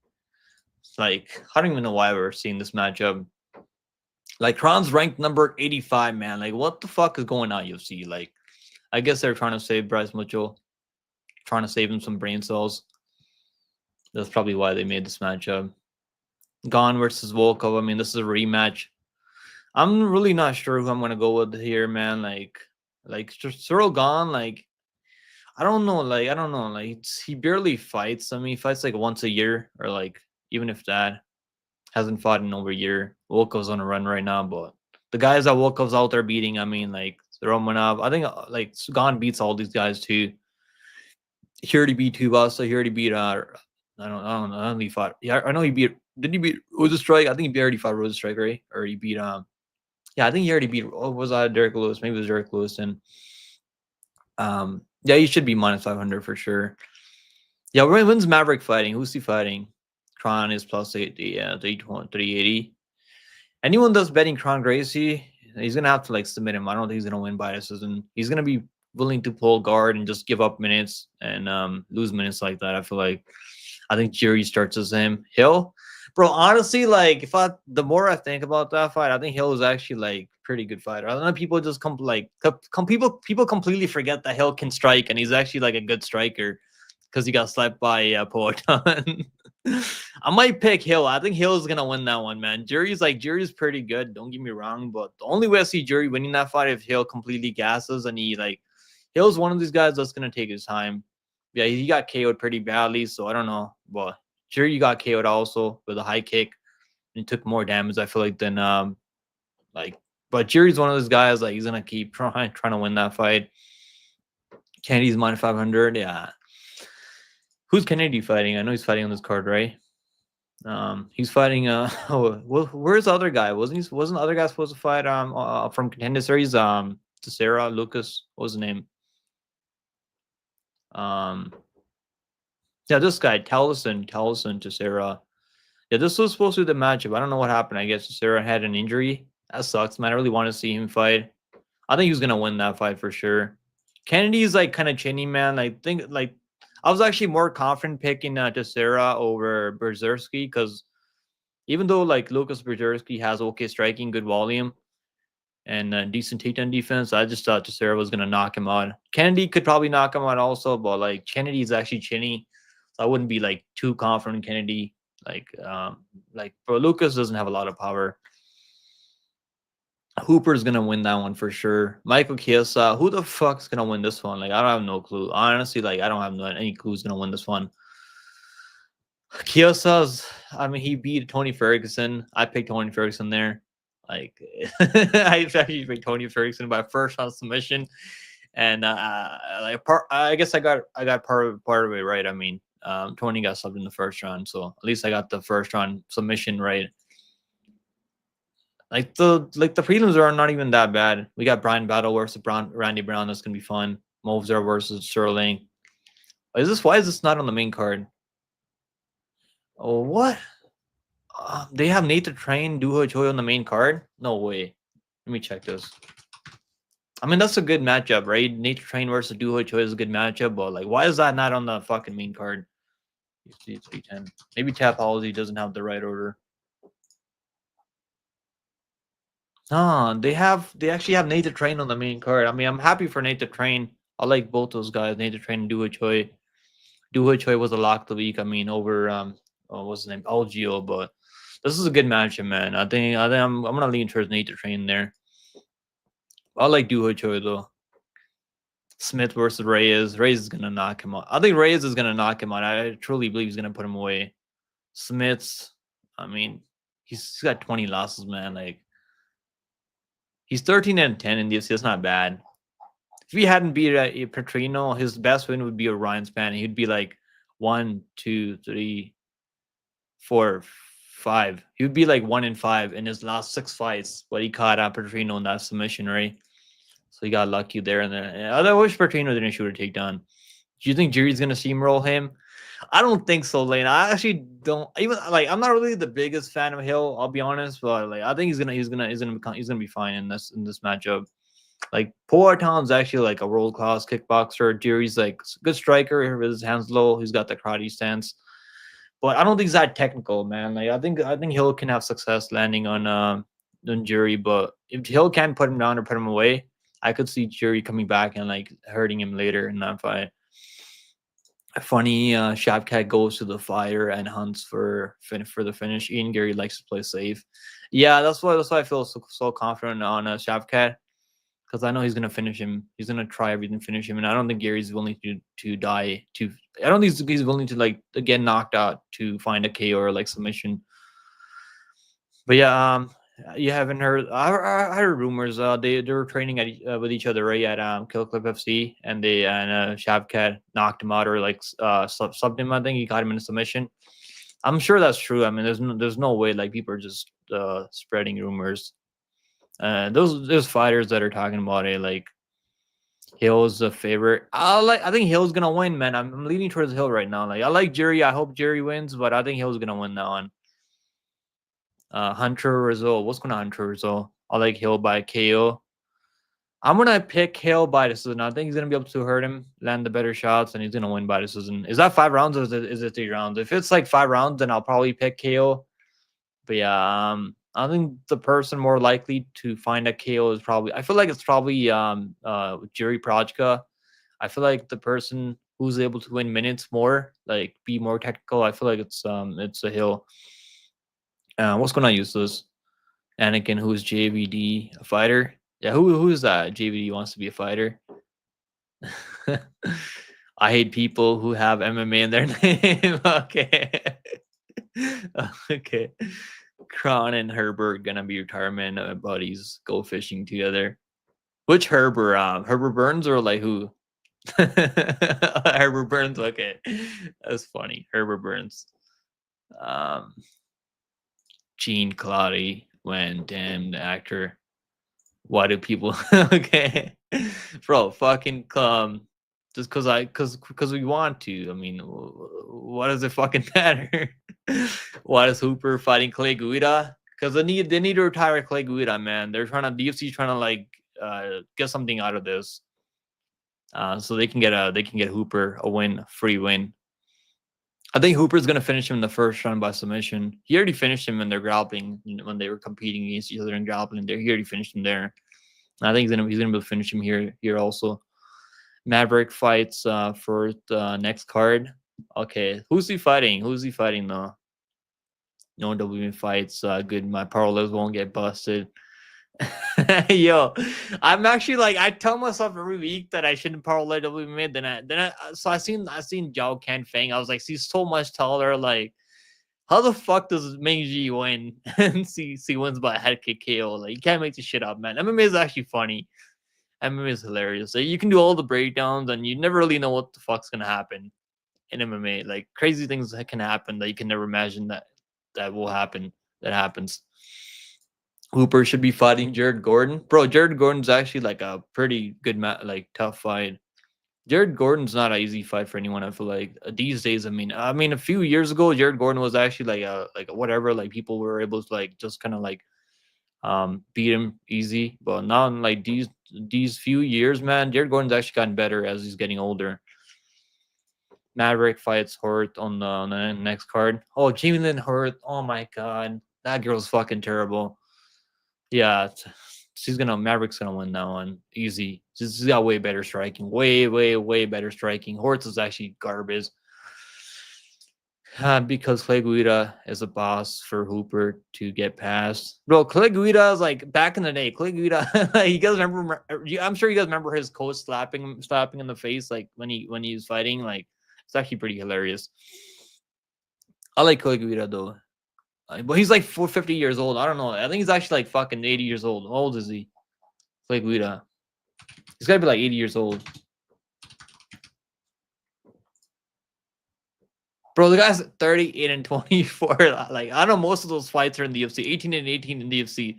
It's like I don't even know why we're seeing this matchup. Like Kron's ranked number 85, man. Like what the fuck is going on, UFC? Like I guess they're trying to save Bryce Mitchell, trying to save him some brain cells. That's probably why they made this matchup. Gone versus Volkov. I mean, this is a rematch. I'm really not sure who I'm gonna go with here, man. Like Cyril Gone. Like I don't know. Like I don't know. Like he barely fights. I mean, he fights like once a year, or like even if that hasn't fought in over a year. Volkov's on a run right now, but the guys that Volkov's out there beating, I mean, like Romanov. I think like Gone beats all these guys too. He already beat Tubasa. He already beat I don't know. He fought. Yeah, I know he beat. Did he beat Rosenstrike? I think he already fought Rosenstrike, right? Or he beat Yeah, I think he already beat. Oh, was that Derek Lewis? Maybe it was Derek Lewis. And yeah, he should be minus 500 for sure. Yeah, when's Maverick fighting? Who's he fighting? Kron is plus 80. Yeah, 380. Anyone that's betting Kron Gracie, he's gonna have to like submit him. I don't think he's gonna win by decision. He's gonna be willing to pull guard and just give up minutes and lose minutes like that. I think Jerry starts as him. Hill, bro. Honestly, like the more I think about that fight, I think Hill is actually like pretty good fighter. I don't know. People just people completely forget that Hill can strike, and he's actually like a good striker because he got slapped by Poatan. I might pick Hill. I think Hill is gonna win that one, man. Jury's pretty good. Don't get me wrong, but the only way I see Jury winning that fight if Hill completely gasses and Hill's one of these guys that's gonna take his time. Yeah, he got KO'd pretty badly, so I don't know. But Jury got KO'd also with a high kick. And he took more damage, I feel like, than like. But Jury's one of those guys like he's gonna keep trying to win that fight. Kennedy's minus 500. Yeah. Who's Kennedy fighting? I know he's fighting on this card, right? He's fighting. Where's the other guy? Wasn't the other guy supposed to fight? From Contender Series. Teixeira Lucas. What was his name? Yeah, this guy Tellison Teixeira. Yeah, this was supposed to be the matchup. I don't know what happened. I guess Teixeira had an injury. That sucks, man. I really want to see him fight. I think he's gonna win that fight for sure. Kennedy's like kind of chinny, man. I think like I was actually more confident picking Teixeira over Berzersky because even though like Lucas Berzersky has okay striking, good volume, and decent takedown defense, I just thought Teixeira was gonna knock him out. Kennedy could probably knock him out also, but like Kennedy's actually chinny, so I wouldn't be like too confident in Kennedy. But Lucas doesn't have a lot of power. Hooper's gonna win that one for sure. Michael Chiesa, who the fuck's gonna win this one? Like I don't have no clue. Honestly, like I don't have any clue who's gonna win this one. Kiosa's, I mean, he beat Tony Ferguson. I picked Tony Ferguson there. Like, I actually picked Tony Ferguson by first round submission, and I guess I got part of it right. I mean, Tony got subbed in the first round, so at least I got the first round submission right. Like the prelims are not even that bad. We got Brian Battle versus Randy Brown. That's gonna be fun. Movzer versus Sterling. Why is this not on the main card? Oh, what? They have Nathan Train, Duho Choi on the main card? No way. Let me check this. I mean, that's a good matchup, right? Nathan Train versus Duho Choi is a good matchup, but like, why is that not on the fucking main card? UC 310. Maybe Tapology doesn't have the right order. They actually have Nathan Train on the main card. I mean, I'm happy for Nathan Train. I like both those guys, Nathan Train and Duho Choi. Duho Choi was a lock of the week. I mean, over what's his name? Algio, but this is a good matchup, man. I think I'm gonna lean towards Nathan Train there. I like Duho Choi though. Smith versus Reyes. Reyes is gonna knock him out. I think Reyes is gonna knock him out. I truly believe he's gonna put him away. Smith's, I mean, he's got 20 losses, man. Like he's 13-10 in this. That's not bad. If he hadn't beat Petrino, his best win would be Ryan Spann. He'd be like 1, 2, 3, 4, 5. He would be like 1-5 in his last 6 fights, but he caught Petrino in that submission, right? So he got lucky there. And then I wish Petrino didn't shoot a takedown. Do you think Jerry's gonna steamroll him? I don't think so, Lane. I actually don't. Even like I'm not really the biggest fan of Hill. I'll be honest, but like I think he's gonna be fine in this matchup. Like Poaton's actually like a world class kickboxer. Jerry's like a good striker with his hands low. He's got the karate stance, but I don't think he's that technical, man. Like I think Hill can have success landing on Jerry, but if Hill can't put him down or put him away, I could see Jerry coming back and like hurting him later in that fight. Funny, Shavkat goes to the fire and hunts for the finish. Ian Garry likes to play safe. Yeah, that's why I feel so confident on Shavkat, because I know he's gonna finish him. He's gonna try everything to finish him, and I don't think Gary's willing to die. I don't think he's willing to like get knocked out to find a KO or like submission. But yeah, you haven't heard. I heard rumors. They were training with each other right at Kill Clip FC, and Shavkat knocked him out or like subbed him. I think he got him in a submission. I'm sure that's true. I mean, there's no way like people are just spreading rumors. Those fighters that are talking about it, like Hill's the favorite. I think Hill's gonna win, man. I'm leaning towards Hill right now. Like I like Jerry. I hope Jerry wins, but I think Hill's gonna win that one. Hunter Rizzo. What's going on, Hunter Rizzo? I like Hill by KO. I'm gonna pick Hill by decision. I think he's gonna be able to hurt him, land the better shots, and he's gonna win by decision. Is that 5 rounds or is it 3 rounds? If it's like 5 rounds, then I'll probably pick KO. But yeah, I think the person more likely to find a KO is probably. I feel like it's probably Jerry Projka. I feel like the person who's able to win minutes more, like be more technical. I feel like it's a Hill. What's going on, useless? Anakin, who's JVD, a fighter? Yeah, who's that? JVD wants to be a fighter. I hate people who have MMA in their name. Okay. Okay. Kron and Herbert gonna be retirement buddies. Go fishing together. Which Herbert? Herbert Burns or like who? Herbert Burns. Okay, that's funny. Herbert Burns. Gene Claudy when damn the actor. Why do people okay? Bro, fucking just cause we want to. I mean, what does it fucking matter? Why is Hooper fighting Clay Guida? Because they need to retire Clay Guida, man. They're trying to DFC trying to like get something out of this. So they can get Hooper a win, free win. I think Hooper's gonna finish him in the first round by submission. He already finished him when they're grappling when they were competing against each other and grappling. There, he already finished him there. I think he's gonna be able to finish him here also. Maverick fights for the next card. Okay, who's he fighting? Who's he fighting though? No WM fights. Good. My parallels won't get busted. Yo, I'm actually like I tell myself every week that I shouldn't parlay WM. So I seen Zhao Ken Feng. I was like, he's so much taller. Like, how the fuck does Ming Ji win? And see wins by a head kick KO. Like, you can't make this shit up, man. MMA is actually funny. MMA is hilarious. Like, you can do all the breakdowns, and you never really know what the fuck's gonna happen in MMA. Like, crazy things that can happen that you can never imagine that will happen. That happens. Hooper should be fighting Jared Gordon. Bro, Jared Gordon's actually like a pretty good like tough fight. Jared Gordon's not an easy fight for anyone. I feel like these days. I mean, a few years ago, Jared Gordon was actually like a whatever. Like people were able to like just kind of like beat him easy. But now in like these few years, man, Jared Gordon's actually gotten better as he's getting older. Maverick fights Hurt on the next card. Oh, Jamie Lynn Hurt. Oh my god, that girl's fucking terrible. Yeah, Maverick's gonna win that one easy. She's got way better striking, way better striking. Hortz is actually garbage. Because Clay Guida is a boss for Hooper to get past. Bro, Clay Guida is like back in the day. Clay Guida, you guys remember? I'm sure you guys remember his coach slapping in the face like when he was fighting. Like it's actually pretty hilarious. I like Clay Guida though. But he's like 450 years old. I don't know. I think he's actually like fucking 80 years old. How old is he? Clay Guida. He's got to be like 80 years old. Bro, the guy's 38-24. Like, I know most of those fights are in the UFC. 18-18 in the UFC.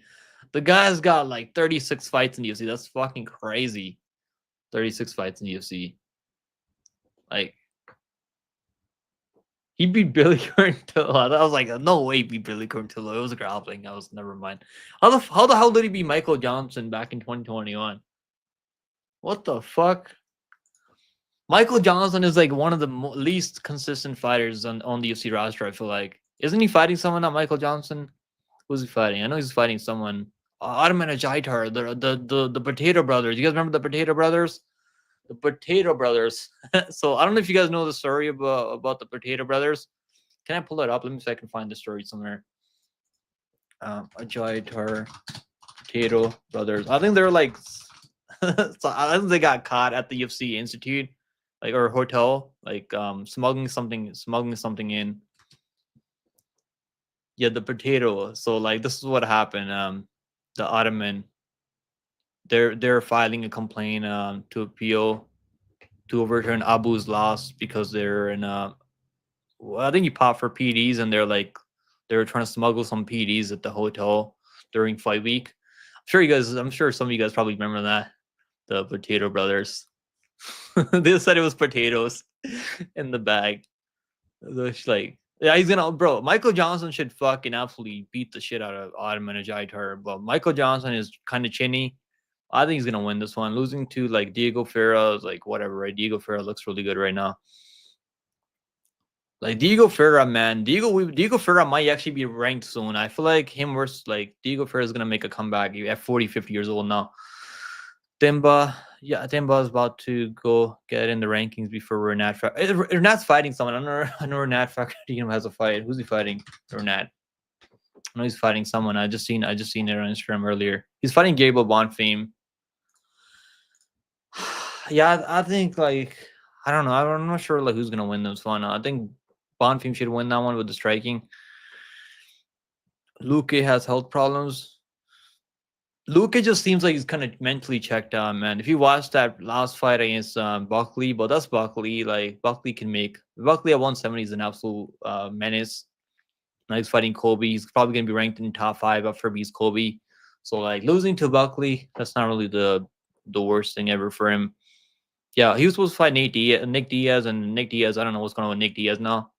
The guy's got like 36 fights in the UFC. That's fucking crazy. 36 fights in the UFC. Like, he beat Billy Corntillo. I was like, no way he beat Billy Corntillo. It was grappling. I was never mind. How the hell did he beat Michael Johnson back in 2021? What the fuck? Michael Johnson is like one of the least consistent fighters on the UFC roster. I feel like, isn't he fighting someone? Not Michael Johnson. Who's he fighting? I know he's fighting someone. Ottoman Ajitar, the Potato Brothers. You guys remember the Potato Brothers? The Potato Brothers. So I don't know if you guys know the story about the Potato Brothers. Can I pull it up? Let me see if I can find the story somewhere. Ajitar Potato Brothers. I think they're like. So I think they got caught at the UFC Institute, like, or hotel, like smuggling something in. Yeah, the potato. So like this is what happened. The Ottoman, they're filing a complaint to appeal to overturn Abu's loss because they're in well, I think he popped for PDs and they were trying to smuggle some PDs at the hotel during fight week. I'm sure some of you guys probably remember that. The Potato Brothers. They said it was potatoes in the bag. It's like, yeah, he's gonna, bro. Michael Johnson should fucking absolutely beat the shit out of Ottoman Ajitar, but Michael Johnson is kind of chinny. I think he's gonna win this one. Losing to like Diego Ferra is like whatever, right? Diego Ferra looks really good right now. Like Diego Ferra, man, Diego Ferra might actually be ranked soon. I feel like him versus like Diego Ferra is gonna make a comeback at 40, 50 years old now. Demba, yeah, Demba is about to go get in the rankings before Renat. Renat's fighting someone. I know Renat Fakardino has a fight. Who's he fighting? Renat. I know he's fighting someone. I just seen it on Instagram earlier. He's fighting Gable Bonfim. Yeah, I think like I don't know. I'm not sure like who's gonna win this one. I think Bonfim should win that one with the striking. Luke has health problems. Luke just seems like he's kind of mentally checked out, man. If you watch that last fight against Buckley, but that's Buckley. Like Buckley at 170 is an absolute menace. Now he's fighting Kobe. He's probably gonna be ranked in top 5 after he beats Kobe. So like losing to Buckley, that's not really the worst thing ever for him. Yeah, he was supposed to fight Nick Diaz, and Nick Diaz. I don't know what's going on with Nick Diaz now.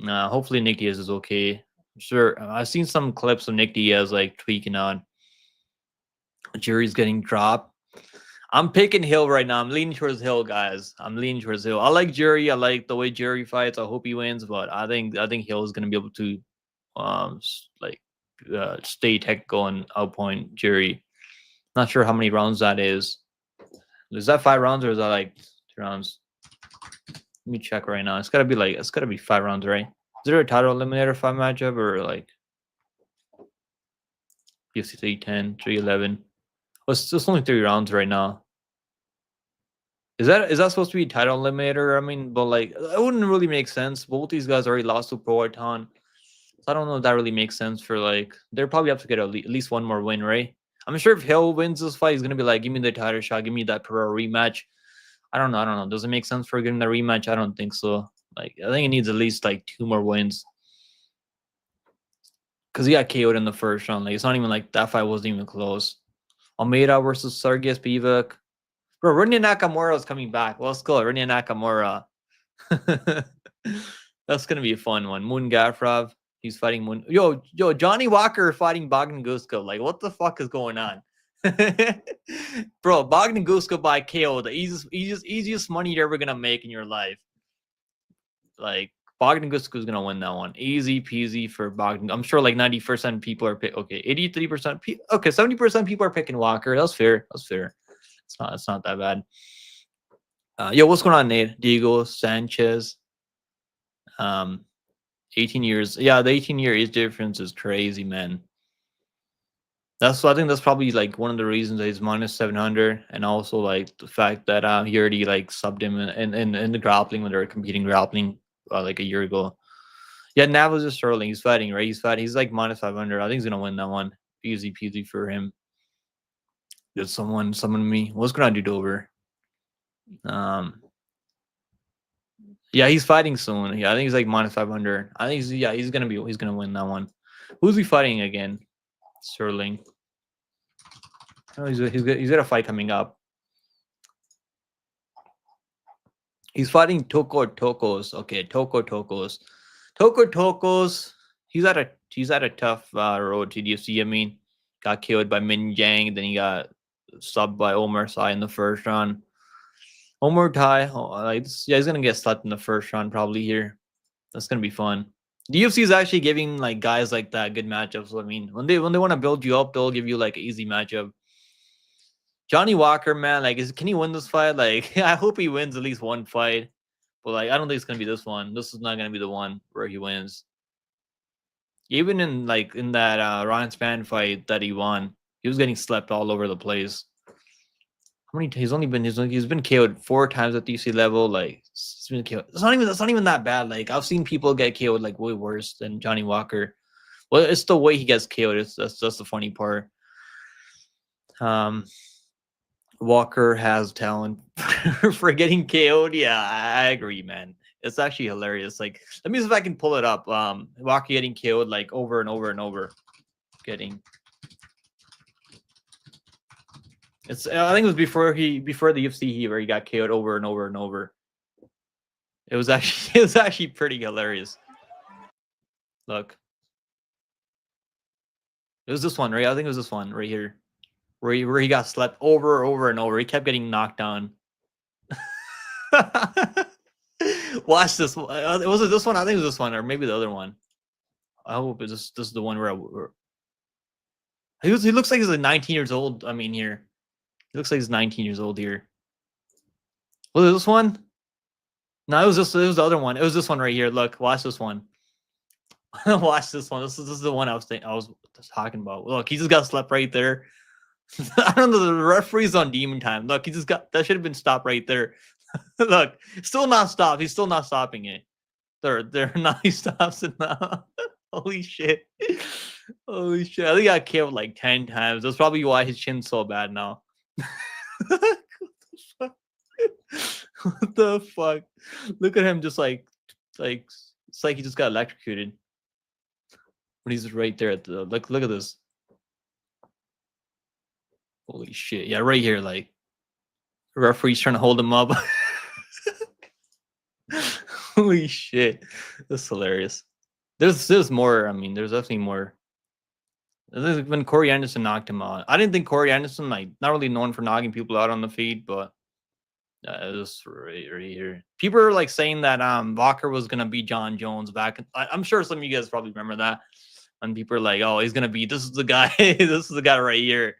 Hopefully Nick Diaz is okay. Sure, I've seen some clips of Nick Diaz like tweaking on. Jury's getting dropped. I'm picking Hill right now. I'm leaning towards Hill, guys. I'm leaning towards Hill. I like Jury. I like the way Jury fights. I hope he wins, but I think Hill is gonna be able to like stay technical and outpoint Jury. Not sure how many rounds that is. Is that 5 rounds or is that like 2 rounds? Let me check right now. It's gotta be 5 rounds, right? Is there a title eliminator 5 matchup or like UFC 310, 311? Well, it's just only 3 rounds right now. Is that supposed to be title eliminator? I mean, but like it wouldn't really make sense. Both these guys already lost to Proton. So I don't know if that really makes sense for like they're probably have to get at least one more win, right? I'm sure if Hill wins this fight, he's gonna be like, give me the title shot, give me that Pereira rematch. I don't know. Does it make sense for getting the rematch? I don't think so. Like I think it needs at least like 2 more wins. Cause he got KO'd in the first round. Like it's not even like that fight wasn't even close. Almeida versus Sergey Spivak. Bro, Renia Nakamura is coming back. Let's go, Renia Nakamura. That's gonna be a fun one. Moon Gafrov, he's fighting Moon. Yo, Johnny Walker fighting Bogdan Gusko. Like, what the fuck is going on? Bro, Bogdan Gusko by KO, the easiest money you're ever gonna make in your life. Like, Bogdan Gusko is gonna win that one. Easy peasy for Bogdan. I'm sure like 90% people are okay, 83%. Okay, 70% people are picking Walker. That's fair. It's not that bad. Yo, what's going on, Nate? Diego Sanchez. 18 years. Yeah, the 18-year age difference is crazy, man. I think that's probably like one of the reasons that he's minus 700, and also like the fact that he already like subbed him in the grappling when they were competing grappling like a year ago. Yeah, Navas is Sterling. He's fighting, right? He's like minus 500. I think he's gonna win that one. Easy peasy for him. Did someone summon me? What's gonna do Dover? Yeah, he's fighting soon. Yeah, I think he's like -500. I think he's gonna win that one. Who's he fighting again? Sterling. Oh, he's got a fight coming up. He's fighting Toko Tokos. Okay, Toko Tokos. Toko Tokos. He's at a tough road to DFC. I mean, got killed by Min Jang, then he got subbed by Omar Sai in the first round. Omar Tai, yeah, he's gonna get slept in the first round probably here. That's gonna be fun. The UFC is actually giving like guys like that good matchups. So, I mean, when they want to build you up, they'll give you like an easy matchup. Johnny Walker, man, like, can he win this fight? Like, I hope he wins at least one fight, but like, I don't think it's gonna be this one. This is not gonna be the one where he wins. Even in that Ryan Spann fight that he won, he was getting slept all over the place. How many? He's been KO'd 4 times at DC level. Like, he's been KO'd. That's not even that bad. Like, I've seen people get KO'd like way worse than Johnny Walker. Well, it's the way he gets KO'd. That's the funny part. Walker has talent for getting KO'd. Yeah, I agree, man. It's actually hilarious. Like, let me see if I can pull it up. Walker getting KO'd like over and over and over. I think it was before the UFC where he got KO'd over and over and over. It was actually pretty hilarious. Look. It was this one, right? I think it was this one right here. Where he got slept over and over. He kept getting knocked down. Watch this. Was it this one? I think it was this one, or maybe the other one. I hope this is the one where he looks like he's like 19 years old. I mean, here he looks like he's 19 years old here. Was it this one? No, it was the other one. It was this one right here. Look, watch this one. Watch this one. This is the one I was talking about. Look, he just got slept right there. I don't know. The referee's on demon time. Look, he just got that should have been stopped right there. Look, still not stopped. He's still not stopping it. They're not. He stops it now. Holy shit! Holy shit! I think he got killed like 10 times. That's probably why his chin's so bad now. What the fuck? Look at him, just like it's like he just got electrocuted. But he's right there at the look at this. Holy shit! Yeah, right here, like referee's trying to hold him up. Holy shit, that's hilarious. There's more. I mean, there's definitely more. When Corey Anderson knocked him out, I didn't think Corey Anderson, like, not really known for knocking people out on the feed, but it was right here. People are like saying that Walker was gonna be John Jones back. I'm sure some of you guys probably remember that. And people are like, "Oh, he's gonna be. This is the guy. This is the guy right here."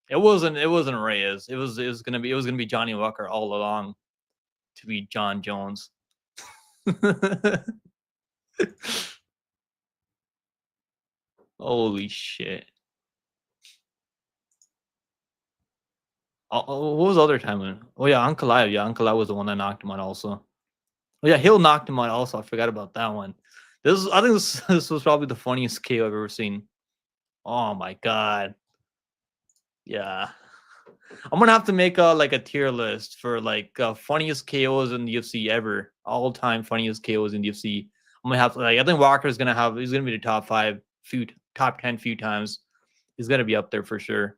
It wasn't Reyes. It was gonna be Johnny Walker all along to be John Jones. Holy shit. What was the other time? Oh yeah, Uncle Live. Yeah, Uncle Live was the one that knocked him out also. Oh yeah, Hill knocked him out also. I forgot about that one. I think this was probably the funniest KO I've ever seen. Oh my god. Yeah. I'm gonna have to make a tier list for like funniest KOs in the UFC ever. All time funniest KOs in the UFC. I'm gonna have to, like, I think Walker's he's gonna be the top 10 few times. He's gonna be up there for sure.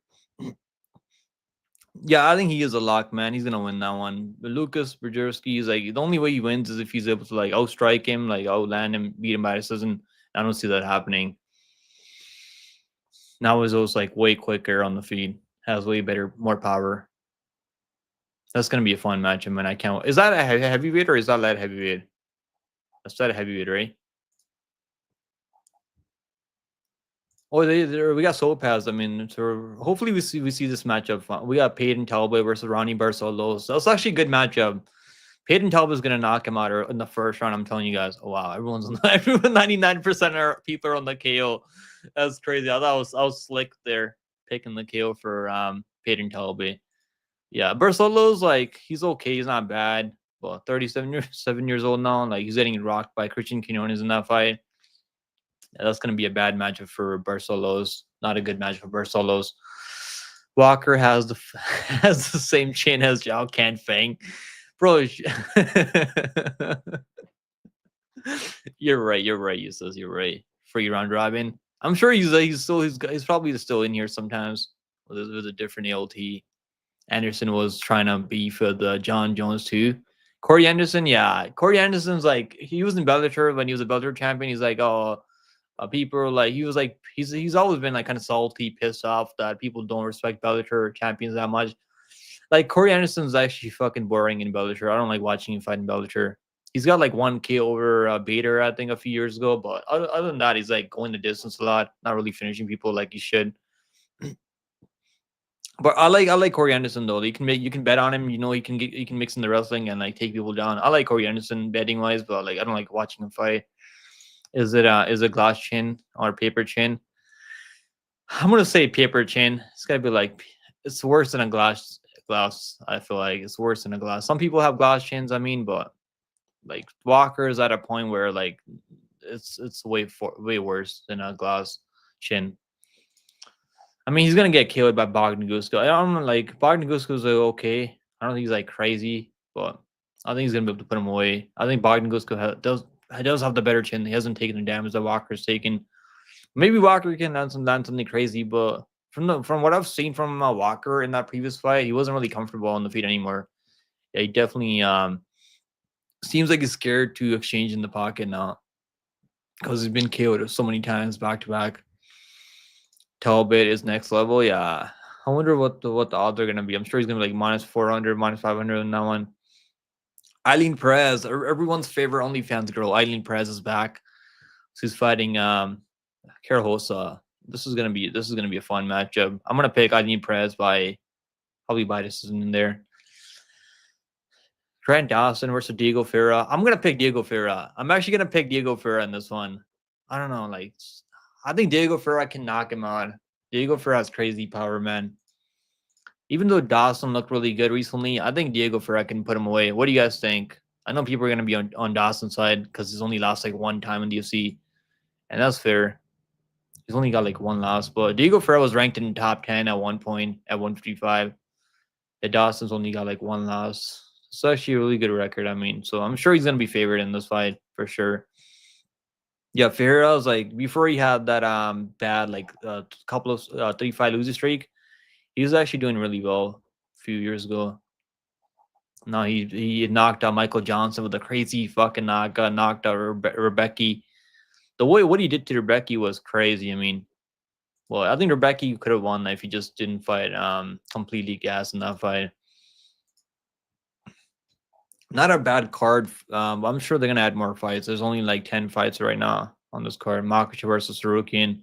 Yeah, I think he is a lock, man. He's gonna win that one. But Lucas Bergerski is like, the only way he wins is if he's able to like outstrike him, like outland him, beat him by decision. I don't see that happening. Now Izzo's like way quicker on the feed, has way better, more power. That's gonna be a fun match. I mean, I can't. Is that a heavyweight or is that light heavyweight? That's that a heavyweight, right? Oh, we got Soul Pass. I mean, so hopefully we see this matchup. We got Peyton Talbot versus Ronnie Barcelos. That's actually a good matchup. Peyton Talbot is gonna knock him out in the first round. I'm telling you guys. Oh, wow, everyone 99% of people are on the KO. That's crazy. I thought I was slick there picking the KO for Peyton Talbot. Yeah, Barcelos, like, he's okay. He's not bad. Well, 7 years old now. Like, he's getting rocked by Christian Quinones in that fight. Yeah, that's going to be a bad matchup for Barcelos. Not a good matchup for Barcelos. Walker has the same chin as Zhao Can Feng. bro. You're right. You're right. You says you're right. Free round robin. I'm sure he's probably still in here sometimes with a different ALT. Anderson was trying to beef with John Jones too. Corey Anderson, yeah, Corey Anderson's like he was in Bellator when he was a Bellator champion. He's like, oh, people like he was like he's always been like kind of salty, pissed off that people don't respect Bellator champions that much. Like Corey Anderson's actually fucking boring in Bellator. I don't like watching him fight in Bellator. He's got like 1K over Bader, I think, a few years ago. But other than that, he's like going the distance a lot, not really finishing people like he should. But I like Corey Anderson though. You can bet on him. You know he can mix in the wrestling and like take people down. I like Corey Anderson betting wise, but like I don't like watching him fight. Is it glass chin or paper chin? I'm gonna say paper chin. It's gotta be like it's worse than a glass. I feel like it's worse than a glass. Some people have glass chins. I mean, but like Walker is at a point where like it's way worse than a glass chin. I mean, he's gonna get killed by Bogdan Gusko. I don't know, like Bogdan Gusko's like, okay. I don't think he's like crazy, but I think he's gonna be able to put him away. I think Bogdan Gusko does have the better chin. He hasn't taken the damage that Walker's taken. Maybe Walker can land something crazy, but from what I've seen from Walker in that previous fight, he wasn't really comfortable on the feet anymore. Yeah, he definitely seems like he's scared to exchange in the pocket now because he's been KO'd so many times back to back. Talbot is next level. Yeah, I wonder what the odds are gonna be. I'm sure he's gonna be like minus 400, minus 500 in that one. Eileen Perez, everyone's favorite OnlyFans girl. Eileen Perez is back. She's fighting Karahosa. This is gonna be a fun matchup. I'm gonna pick Eileen Perez probably by decision in there. Grant Dawson versus Diego Ferra. I'm gonna pick Diego Ferra. I'm actually gonna pick Diego Ferra in this one. I don't know, like I think Diego Ferra can knock him out. Diego Ferra has crazy power, man. Even though Dawson looked really good recently, I think Diego Ferra can put him away. What do you guys think? I know people are gonna be on Dawson's side because he's only lost like one time in the UFC, and that's fair. He's only got like one loss, but Diego Ferra was ranked in top 10 at one point at 155. And Dawson's only got like one loss. It's actually a really good record. I mean, so I'm sure he's gonna be favored in this fight for sure. Yeah, Ferreira was like before he had that bad like couple of 3-5 losing streak, he was actually doing really well a few years ago. No, he knocked out Michael Johnson with a crazy fucking knockout, knocked out Rebecca. The way what he did to Rebecca was crazy. I mean, well, I think Rebecca could have won if he just didn't fight completely gas in that fight. Not a bad card. I'm sure they're gonna add more fights. There's only like 10 fights right now on this card. Makachev versus Sarukian.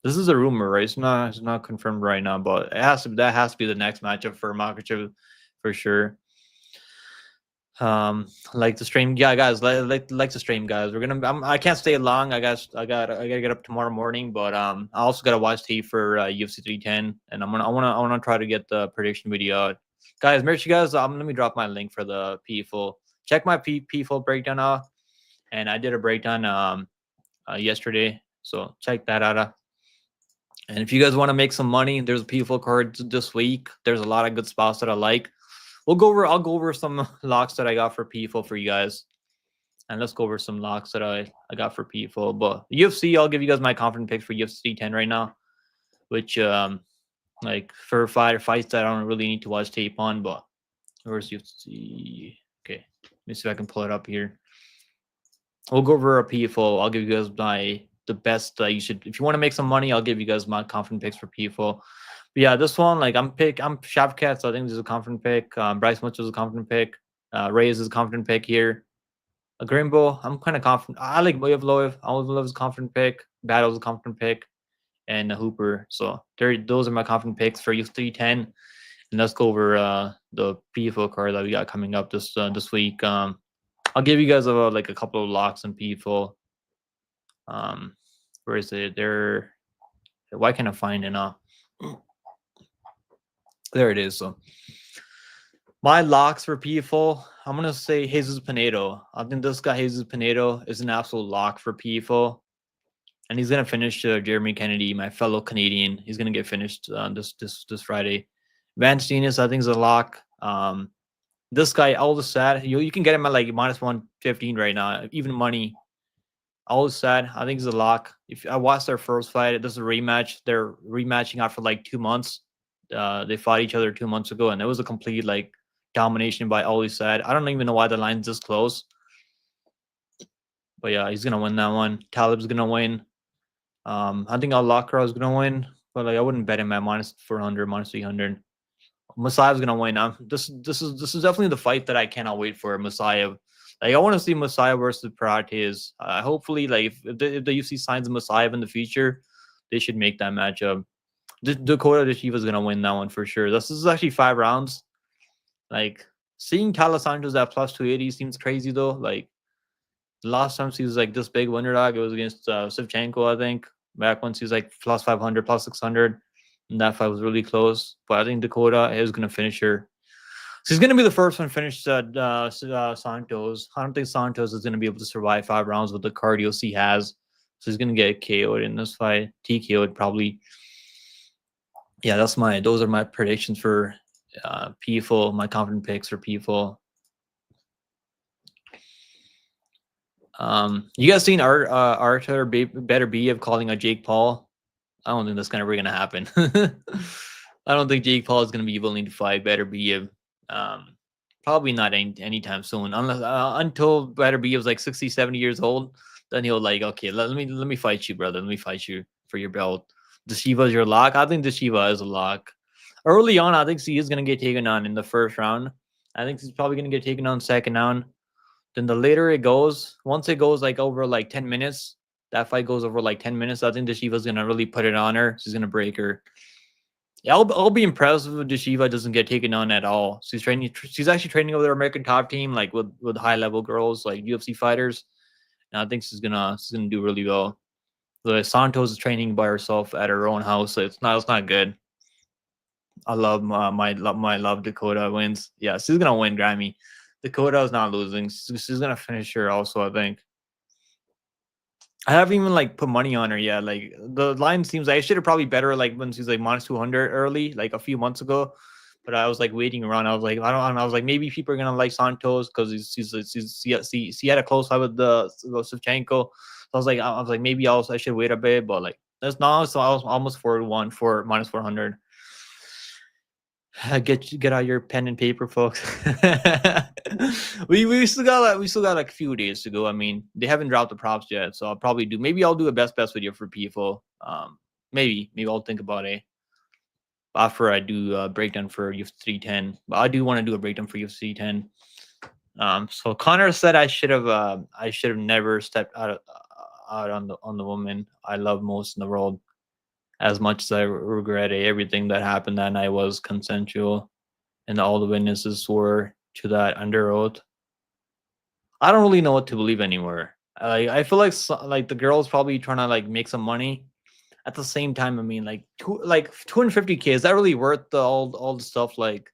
This is a rumor, right? It's not confirmed right now, but that has to be the next matchup for Makachev for sure. Like the stream, yeah, guys, like the stream, guys. I can't stay long. I gotta get up tomorrow morning, but I also gotta watch tape for UFC 310, and I wanna try to get the prediction video out. Guys, make sure you guys let me drop my link for the P-Full. Check my P-Full breakdown out, and I did a breakdown yesterday, so check that out. And if you guys want to make some money, there's a P-Full card this week. There's a lot of good spots that I like. I'll go over some locks that I got for P-Full for you guys. And let's go over some locks that I got for P-Full. But UFC, I'll give you guys my confident picks for UFC 10 right now. Which like for fights that I don't really need to watch tape on, but where's UFC? Okay. Let me see if I can pull it up here. We'll go over a P-Full. I'll give you guys the best you should if you want to make some money, I'll give you guys my confident picks for P-Full. But yeah, this one, like I'm Shavkat, so I think this is a confident pick. Bryce Mitchell is a confident pick. Reyes is a confident pick here. Grimbo, I'm kind of confident. I like Loev. Loev is a confident pick. Battle's a confident pick. And Hooper. So those are my confident picks for UFC 10. And let's go over the P-Full card that we got coming up this week. I'll give you guys like a couple of locks on P-Full. Where is it? Why can't I find it now? There it is. So my locks for P-Full, I'm gonna say Jesus Pinedo. I think this guy Jesus Pinedo is an absolute lock for P-Full, and he's gonna finish Jeremy Kennedy, my fellow Canadian. He's gonna get finished this Friday. Vance Venus, I think, is a lock. This guy, all the sad, you can get him at like minus 115 right now, even money. All sad. I think it's a lock. If I watched their first fight, this is a rematch. They're rematching after like 2 months. They fought each other 2 months ago, and it was a complete like domination by always sad. I don't even know why the line's this close, but yeah, he's gonna win that one. Talib's gonna win. I think Al Lakra is gonna win, but like I wouldn't bet him at minus 400, minus 300. Messiah's gonna win. This is definitely the fight that I cannot wait for. Messiah, like I want to see Messiah versus Prates. Hopefully, like if the UFC signs Messiah in the future, they should make that matchup. Dakota Deshiva is gonna win that one for sure. This is actually 5 rounds. Like seeing Carlos Santos at plus 280 seems crazy though. Like the last time he was like this big winner dog, it was against Shevchenko, I think. Back once he was like plus 500, plus 600. And that fight was really close. But I think Dakota is going to finish her. So he's going to be the first one to finish Santos. I don't think Santos is going to be able to survive 5 rounds with the cardio he has. So he's going to get KO'd in this fight. TKO'd probably. Yeah, those are my predictions for PFL, my confident picks for PFL. You guys seen Arthur Better Be of calling out Jake Paul? I don't think that's ever gonna happen. I don't think Jake Paul is gonna be willing to fight Better Be. Probably not anytime soon, unless until Better Be was like 60, 70 years old. Then he'll like, okay, let me fight you, brother. Let me fight you for your belt. Deshiva is your lock. I think Deshiva is a lock. Early on, I think he is gonna get taken on in the first round. I think he's probably gonna get taken on second round. Then the later it goes, once it goes like over like 10 minutes, that fight goes over like 10 minutes. I think Deshiva's gonna really put it on her. She's gonna break her. Yeah, I'll be impressed if Deshiva doesn't get taken on at all. She's actually training with their American top team, like with high level girls, like UFC fighters. And I think she's gonna do really well. The Santos is training by herself at her own house, so it's not good. I love my love Dakota wins. Yeah, she's gonna win, Grammy. Dakota is not losing. She's gonna finish her also, I think. I haven't even like put money on her yet. Like the line seems like I should have probably better like when she's like minus 200 early, like a few months ago. But I was like waiting around. I was like, I don't. I was like, maybe people are gonna like Santos because she had a close fight with the Shevchenko. So I was like, maybe I should wait a bit. But like that's not. So I was almost 4-1 for minus 400. Get out your pen and paper, folks. we still got like a few days to go. I mean, they haven't dropped the props yet, so I'll probably do. Maybe I'll do a best video for PFO. Maybe I'll think about it after I do a breakdown for UFC 10. But I do want to do a breakdown for UFC 10. So Connor said I should have never stepped out on the woman I love most in the world. As much as I regret it, everything that happened that night was consensual, and all the witnesses swore to that under oath. I don't really know what to believe anymore. I feel like the girl's probably trying to like make some money. At the same time, I mean, like 250K, is that really worth all the stuff? Like,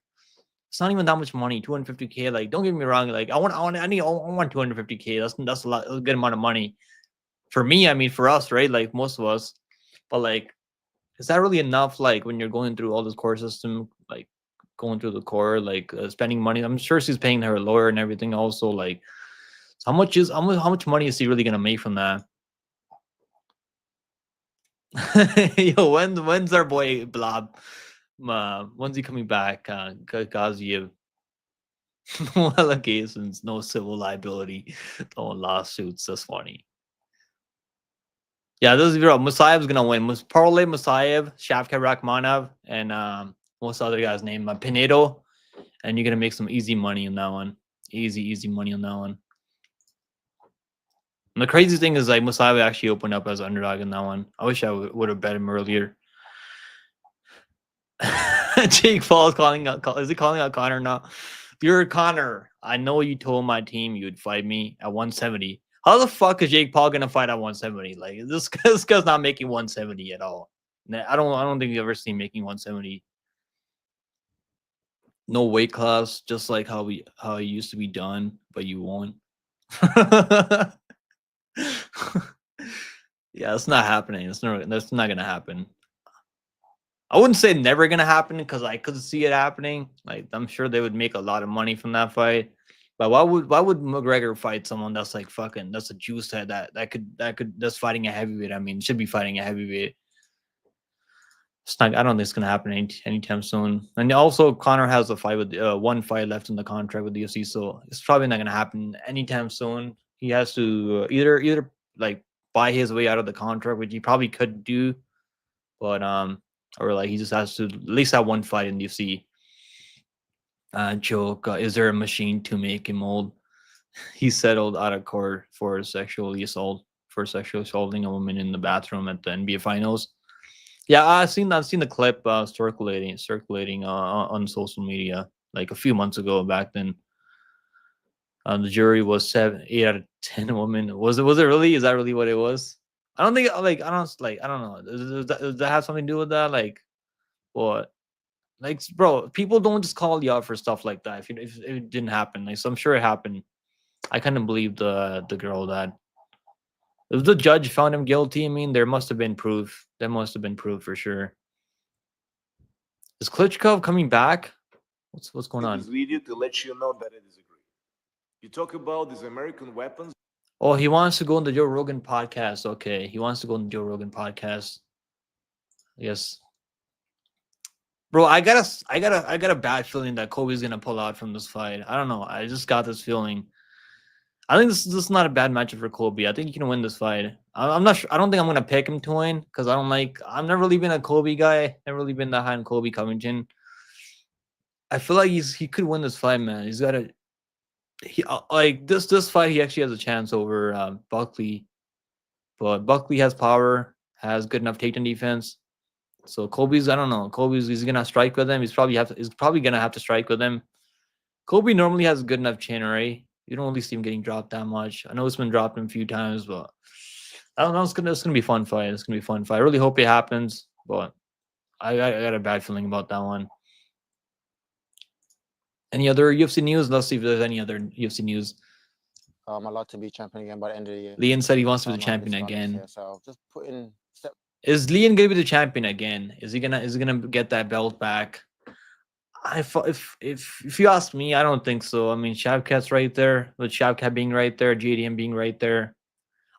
it's not even that much money. 250K. Like, don't get me wrong. Like, I want 250K. That's a good amount of money for me. I mean, for us, right? Like most of us, but like, is that really enough? Like when you're going through all this core system, like going through the core, like spending money. I'm sure she's paying her lawyer and everything. Also, like, so how much money is she really gonna make from that? Yo, when's our boy Blob? When's he coming back? Gaziev. No allegations, no civil liability, no lawsuits. That's funny. Yeah, this is real. Musayev's gonna win. Parlay Musayev, Shavkat Rakhmonov, and what's the other guy's name? Pinedo, and you're gonna make some easy money on that one. Easy money on that one. And the crazy thing is, like, Musayev actually opened up as an underdog in that one. I wish I would have bet him earlier. Jake Paul is calling out. Is he calling out Connor now? You're Connor. I know you told my team you'd fight me at 170. How the fuck is Jake Paul gonna fight at 170? Like this guy's not making 170 at all. I don't think you've ever seen making 170. No weight class, just like how it used to be done, but you won't. Yeah, it's not happening. That's not gonna happen. I wouldn't say never gonna happen because I could see it happening. Like I'm sure they would make a lot of money from that fight. But why would McGregor fight someone that's like fucking that's a juice head that could that's fighting a heavyweight? I mean, should be fighting a heavyweight. It's not. I don't think it's gonna happen anytime soon. And also, Connor has a fight with one fight left in the contract with the UFC, so it's probably not gonna happen anytime soon. He has to either like buy his way out of the contract, which he probably could do, but or like he just has to at least have one fight in the UFC. Joke: Is there a machine to make him old? He settled out of court for sexually assaulting a woman in the bathroom at the NBA Finals. Yeah, I've seen the clip circulating on social media like a few months ago. Back then, the jury was 8 out of 10 women. Was it really? Is that really what it was? I don't think I don't know. Does that have something to do with that? Like what? Like bro, people don't just call you out for stuff like that. If it didn't happen, like so I'm sure it happened. I kind of believe the girl that if the judge found him guilty. I mean, there must have been proof. There must have been proof for sure. Is Klitschko coming back? What's going on? This video to let you know that I disagree. You talk about these American weapons. Oh, he wants to go on the Joe Rogan podcast. Okay, he wants to go on the Joe Rogan podcast. Yes, bro. I got a bad feeling that Kobe's gonna pull out from this fight. I don't know. I just got this feeling. I think this is not a bad matchup for Kobe. I think he can win this fight. I'm not sure. I don't think I'm gonna pick him to win because I don't like. I've never really been a Kobe guy. Never really been that high on Kobe Covington. I feel like he could win this fight, man. He's got a he like this fight. He actually has a chance over Buckley, but Buckley has power, has good enough takedown defense. So Kobe's, I don't know. Kobe's he's gonna strike with him. He's probably gonna have to strike with him. Kobe normally has a good enough chin, right? You don't really see him getting dropped that much. I know it's been dropped him a few times, but I don't know. It's gonna be a fun fight. It's gonna be a fun fight. I really hope it happens, but I got a bad feeling about that one. Any other UFC news? Let's see if there's any other UFC news. I'm allowed to be champion again by the end of the year. Leon said he wants to be the I'm not champion this start this again. year, so just put in step. Is Leon gonna be the champion again? Is he gonna get that belt back? If you ask me, I don't think so. I mean, Shavkat's right there, with Shavkat being right there, JDM being right there.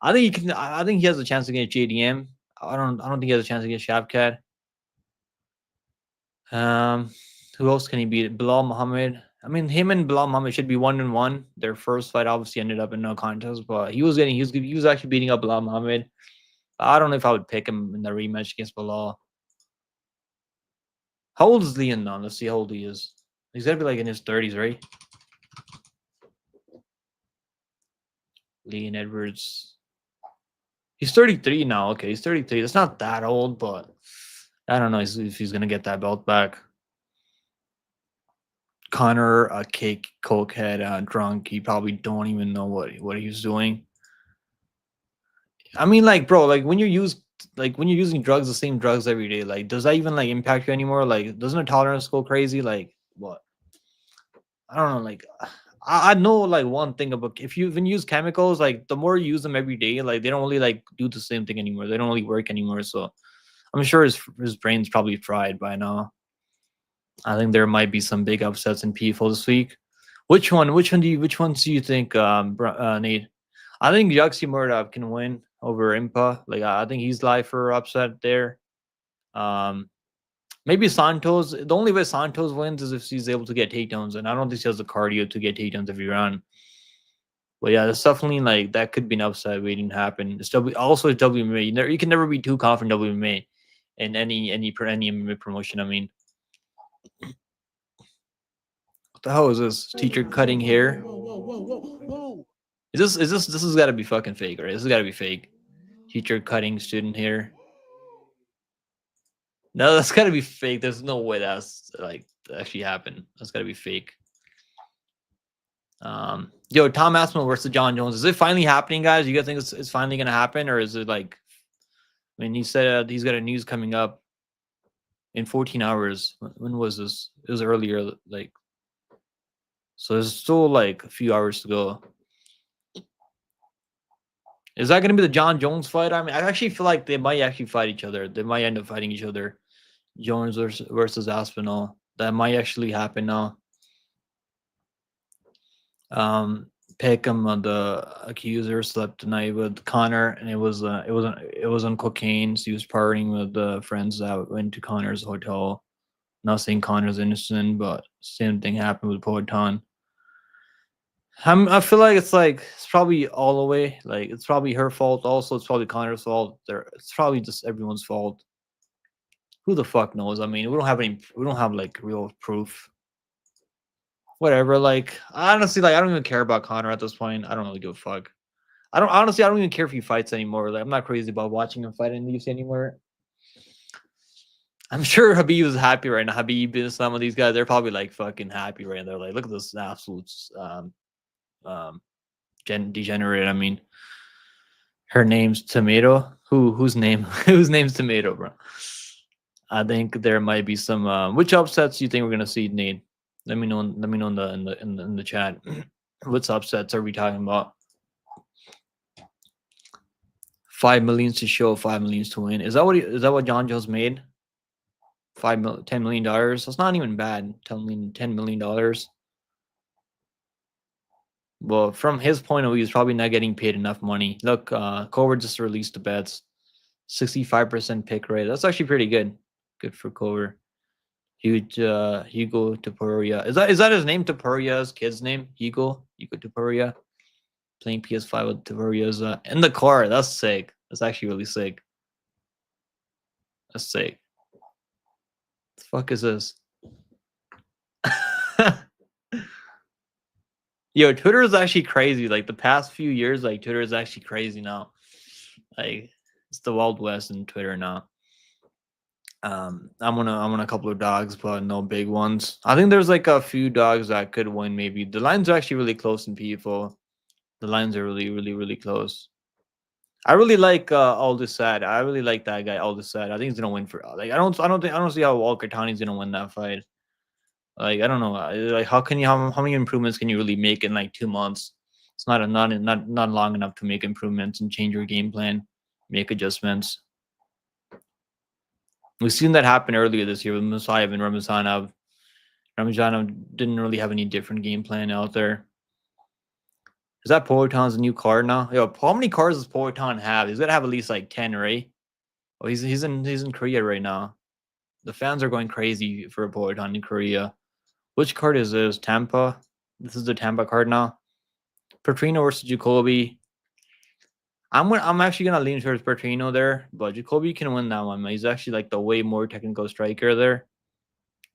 I think he can. I think he has a chance to get JDM. I don't think he has a chance to get Shavkat. Um, who else can he beat? Bilal Muhammad. I mean, him and Bilal Muhammad should be 1-1. Their first fight obviously ended up in no contest, but he was actually beating up Bilal Muhammad. I don't know if I would pick him in the rematch against Bilal. How old is Leon now? Let's see how old he is. He's gotta be like in his 30s, right? Leon Edwards. He's 33 now. Okay, he's 33. That's not that old, but I don't know if he's gonna get that belt back. Connor, a cake cokehead, drunk. He probably don't even know what he's doing. I mean, like, bro, when you're using drugs, the same drugs every day, like, does that even like impact you anymore? Like, doesn't the tolerance go crazy? Like, what? I don't know. Like, I know like one thing about if you even use chemicals, like the more you use them every day, like they don't really like do the same thing anymore. They don't really work anymore. So I'm sure his brain's probably fried by now. I think there might be some big upsets in PFL this week. Which ones do you think, Nate? I think Yaxi Murdoch can win over Impa. Like I think he's live for upset there. Um, maybe Santos. The only way Santos wins is if he's able to get takedowns, and I don't think he has the cardio to get takedowns every round. But yeah, that's definitely like that could be an upside waiting to happen. Also it's WMA. You can never be too confident WMA in any MMA promotion. I mean, what the hell is this? Teacher cutting hair? This has got to be fucking fake, right? This has got to be fake. Teacher cutting student hair. No, that's got to be fake. There's no way that's like actually happened. That's got to be fake. Yo, Tom Aspinall versus John Jones. Is it finally happening, guys? You guys think it's finally gonna happen, or is it like? I mean, he said he's got a news coming up in 14 hours. When was this? It was earlier, like. So there's still like a few hours to go. Is that going to be the John Jones fight? I mean, I actually feel like they might actually fight each other. They might end up fighting each other Jones versus Aspinall. That might actually happen now. Um, Peckham, the accuser, slept tonight with Connor, and it was on cocaine. So he was partying with the friends that went to Connor's hotel. Not saying Connor's innocent, but same thing happened with Poetan. I feel like it's probably all the way. Like it's probably her fault. Also, it's probably Connor's fault. It's probably just everyone's fault. Who the fuck knows? I mean, we don't have like real proof. Whatever. Like honestly, like I don't even care about Connor at this point. I don't really give a fuck. I don't even care if he fights anymore. Like I'm not crazy about watching him fight in the UFC anymore. I'm sure Habib is happy right now. Habib and some of these guys, they're probably like fucking happy right now. They're like, look at this absolute um degenerate. I mean, her name's Tomato. Whose name? Whose name's Tomato, bro? I think there might be some. Which upsets you think we're gonna see, Nate? Let me know. Let me know in the chat. Which upsets are we talking about? 5 million to show, 5 million to win. Is that what John Joe's made? $10 million. That's not even bad. $10 million. Well, from his point of view, he's probably not getting paid enough money. Look, Cobra just released the bets. 65% pick rate. That's actually pretty good. Good for Cobra. Hugo Tupuria. Is that his name? Tupuria's kid's name? Hugo Tupuria. Playing PS5 with Tupuria's in the car. That's sick. That's actually really sick. That's sick. The fuck is this? Yo, Twitter is actually crazy. Like the past few years, like Twitter is actually crazy now. Like it's the Wild West in Twitter now. I'm on a couple of dogs, but no big ones. I think there's like a few dogs that could win. Maybe the lines are actually really close in people. The lines are really, really, really close. I really like Aldous Sad. I really like that guy, Aldous Sad. I think he's gonna win for like I don't see how Walker Tawny's gonna win that fight. Like I don't know. Like how many improvements can you really make in like 2 months? It's not long enough to make improvements and change your game plan, make adjustments. We've seen that happen earlier this year with Musayev and Ramazanov. Ramazanov didn't really have any different game plan out there. Is that Poetan's new card now? Yo, how many cards does Poetan have? He's gotta have at least like 10, right? Oh, he's in Korea right now. The fans are going crazy for Poetan in Korea. Which card is this? Tampa. This is the Tampa card now. Petrino versus Jacoby. I'm actually gonna lean towards Petrino there, but Jacoby can win that one. Man. He's actually like the way more technical striker there.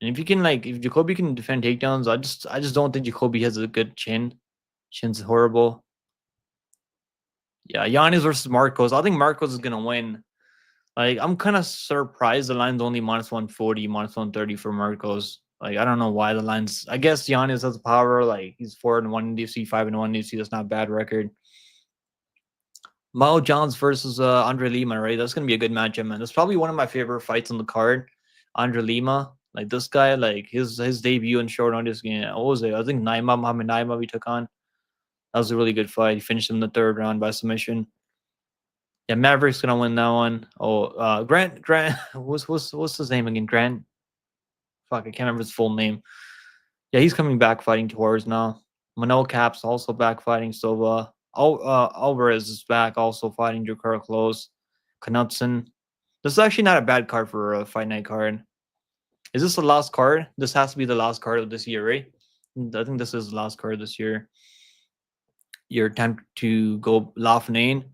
And if Jacoby can defend takedowns, I just don't think Jacoby has a good chin. Chin's horrible. Yeah, Giannis versus Marcos. I think Marcos is gonna win. Like I'm kind of surprised the line's only minus 140, minus 130 for Marcos. Like I don't know why the line's. I guess Giannis has the power. Like he's 4-1 in DC, 5-1 in DC. That's not a bad record. Mao Jones versus Andre Lima, right? That's gonna be a good matchup, man. That's probably one of my favorite fights on the card. Andre Lima, like this guy, like his debut in short notice game. What was it? I think Mohamed Naima we took on. That was a really good fight. He finished him in the third round by submission. Yeah, Maverick's gonna win that one. Oh, Grant, what's his name again? Grant. Fuck, I can't remember his full name. Yeah, he's coming back fighting Torres now. Manel Cap's also back fighting Silva. Alvarez is back also fighting Jakar Close. Knutson. This is actually not a bad card for a fight night card. Is this the last card? This has to be the last card of this year, right? I think this is the last card this year. Your time to go Lafnane.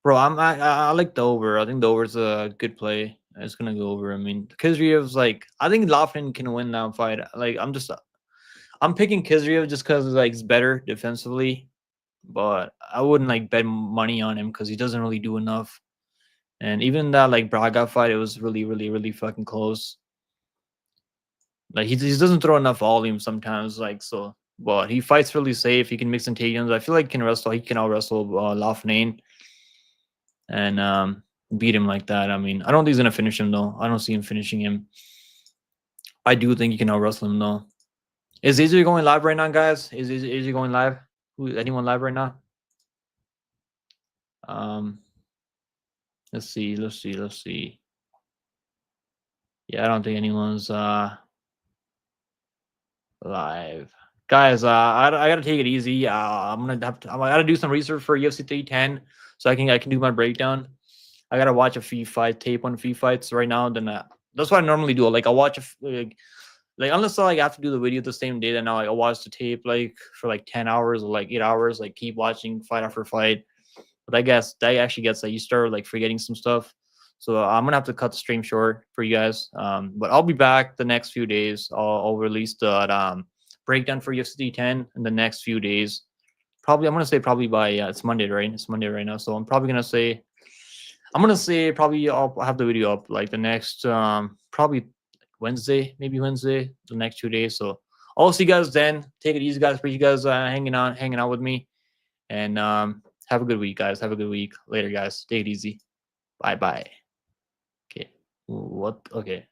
Bro, I like the over. I think the over is a good play. It's gonna go over. I mean, Kizriev's like I think Lafnane can win that fight. Like I'm picking Kizriev just because like he's better defensively, but I wouldn't like bet money on him because he doesn't really do enough. And even that like Braga fight, it was really, really, really fucking close. Like he doesn't throw enough volume sometimes. Like so, but he fights really safe. He can mix in takedowns. I feel like he can wrestle. He can out wrestle Lafnane and beat him like that. I mean, I don't think he's gonna finish him though. I don't see him finishing him. I do think he can out wrestle him though. Is AJ going live right now, guys? Is AJ going live? Anyone live right now? Let's see. Yeah, I don't think anyone's live. Guys, I gotta take it easy. I gotta do some research for UFC 310 so I can do my breakdown. I gotta watch a few tape on few fights right now. Then that's what I normally do. Like I watch like unless I have to do the video the same day, then I'll watch the tape like for like 10 hours or like 8 hours, like keep watching fight after fight. But I guess that actually gets like you start like forgetting some stuff. So I'm gonna have to cut the stream short for you guys. But I'll be back the next few days. I'll release the breakdown for UFC 10 in the next few days. Probably I'm gonna say probably by it's Monday, right? It's Monday right now, so I'm gonna say probably I'll have the video up like the next probably Wednesday, maybe Wednesday, the next 2 days. So I'll see you guys then. Take it easy, guys. For you guys hanging out with me, and have a good week, guys. Have a good week. Later, guys. Take it easy. Bye bye. Okay. What? Okay.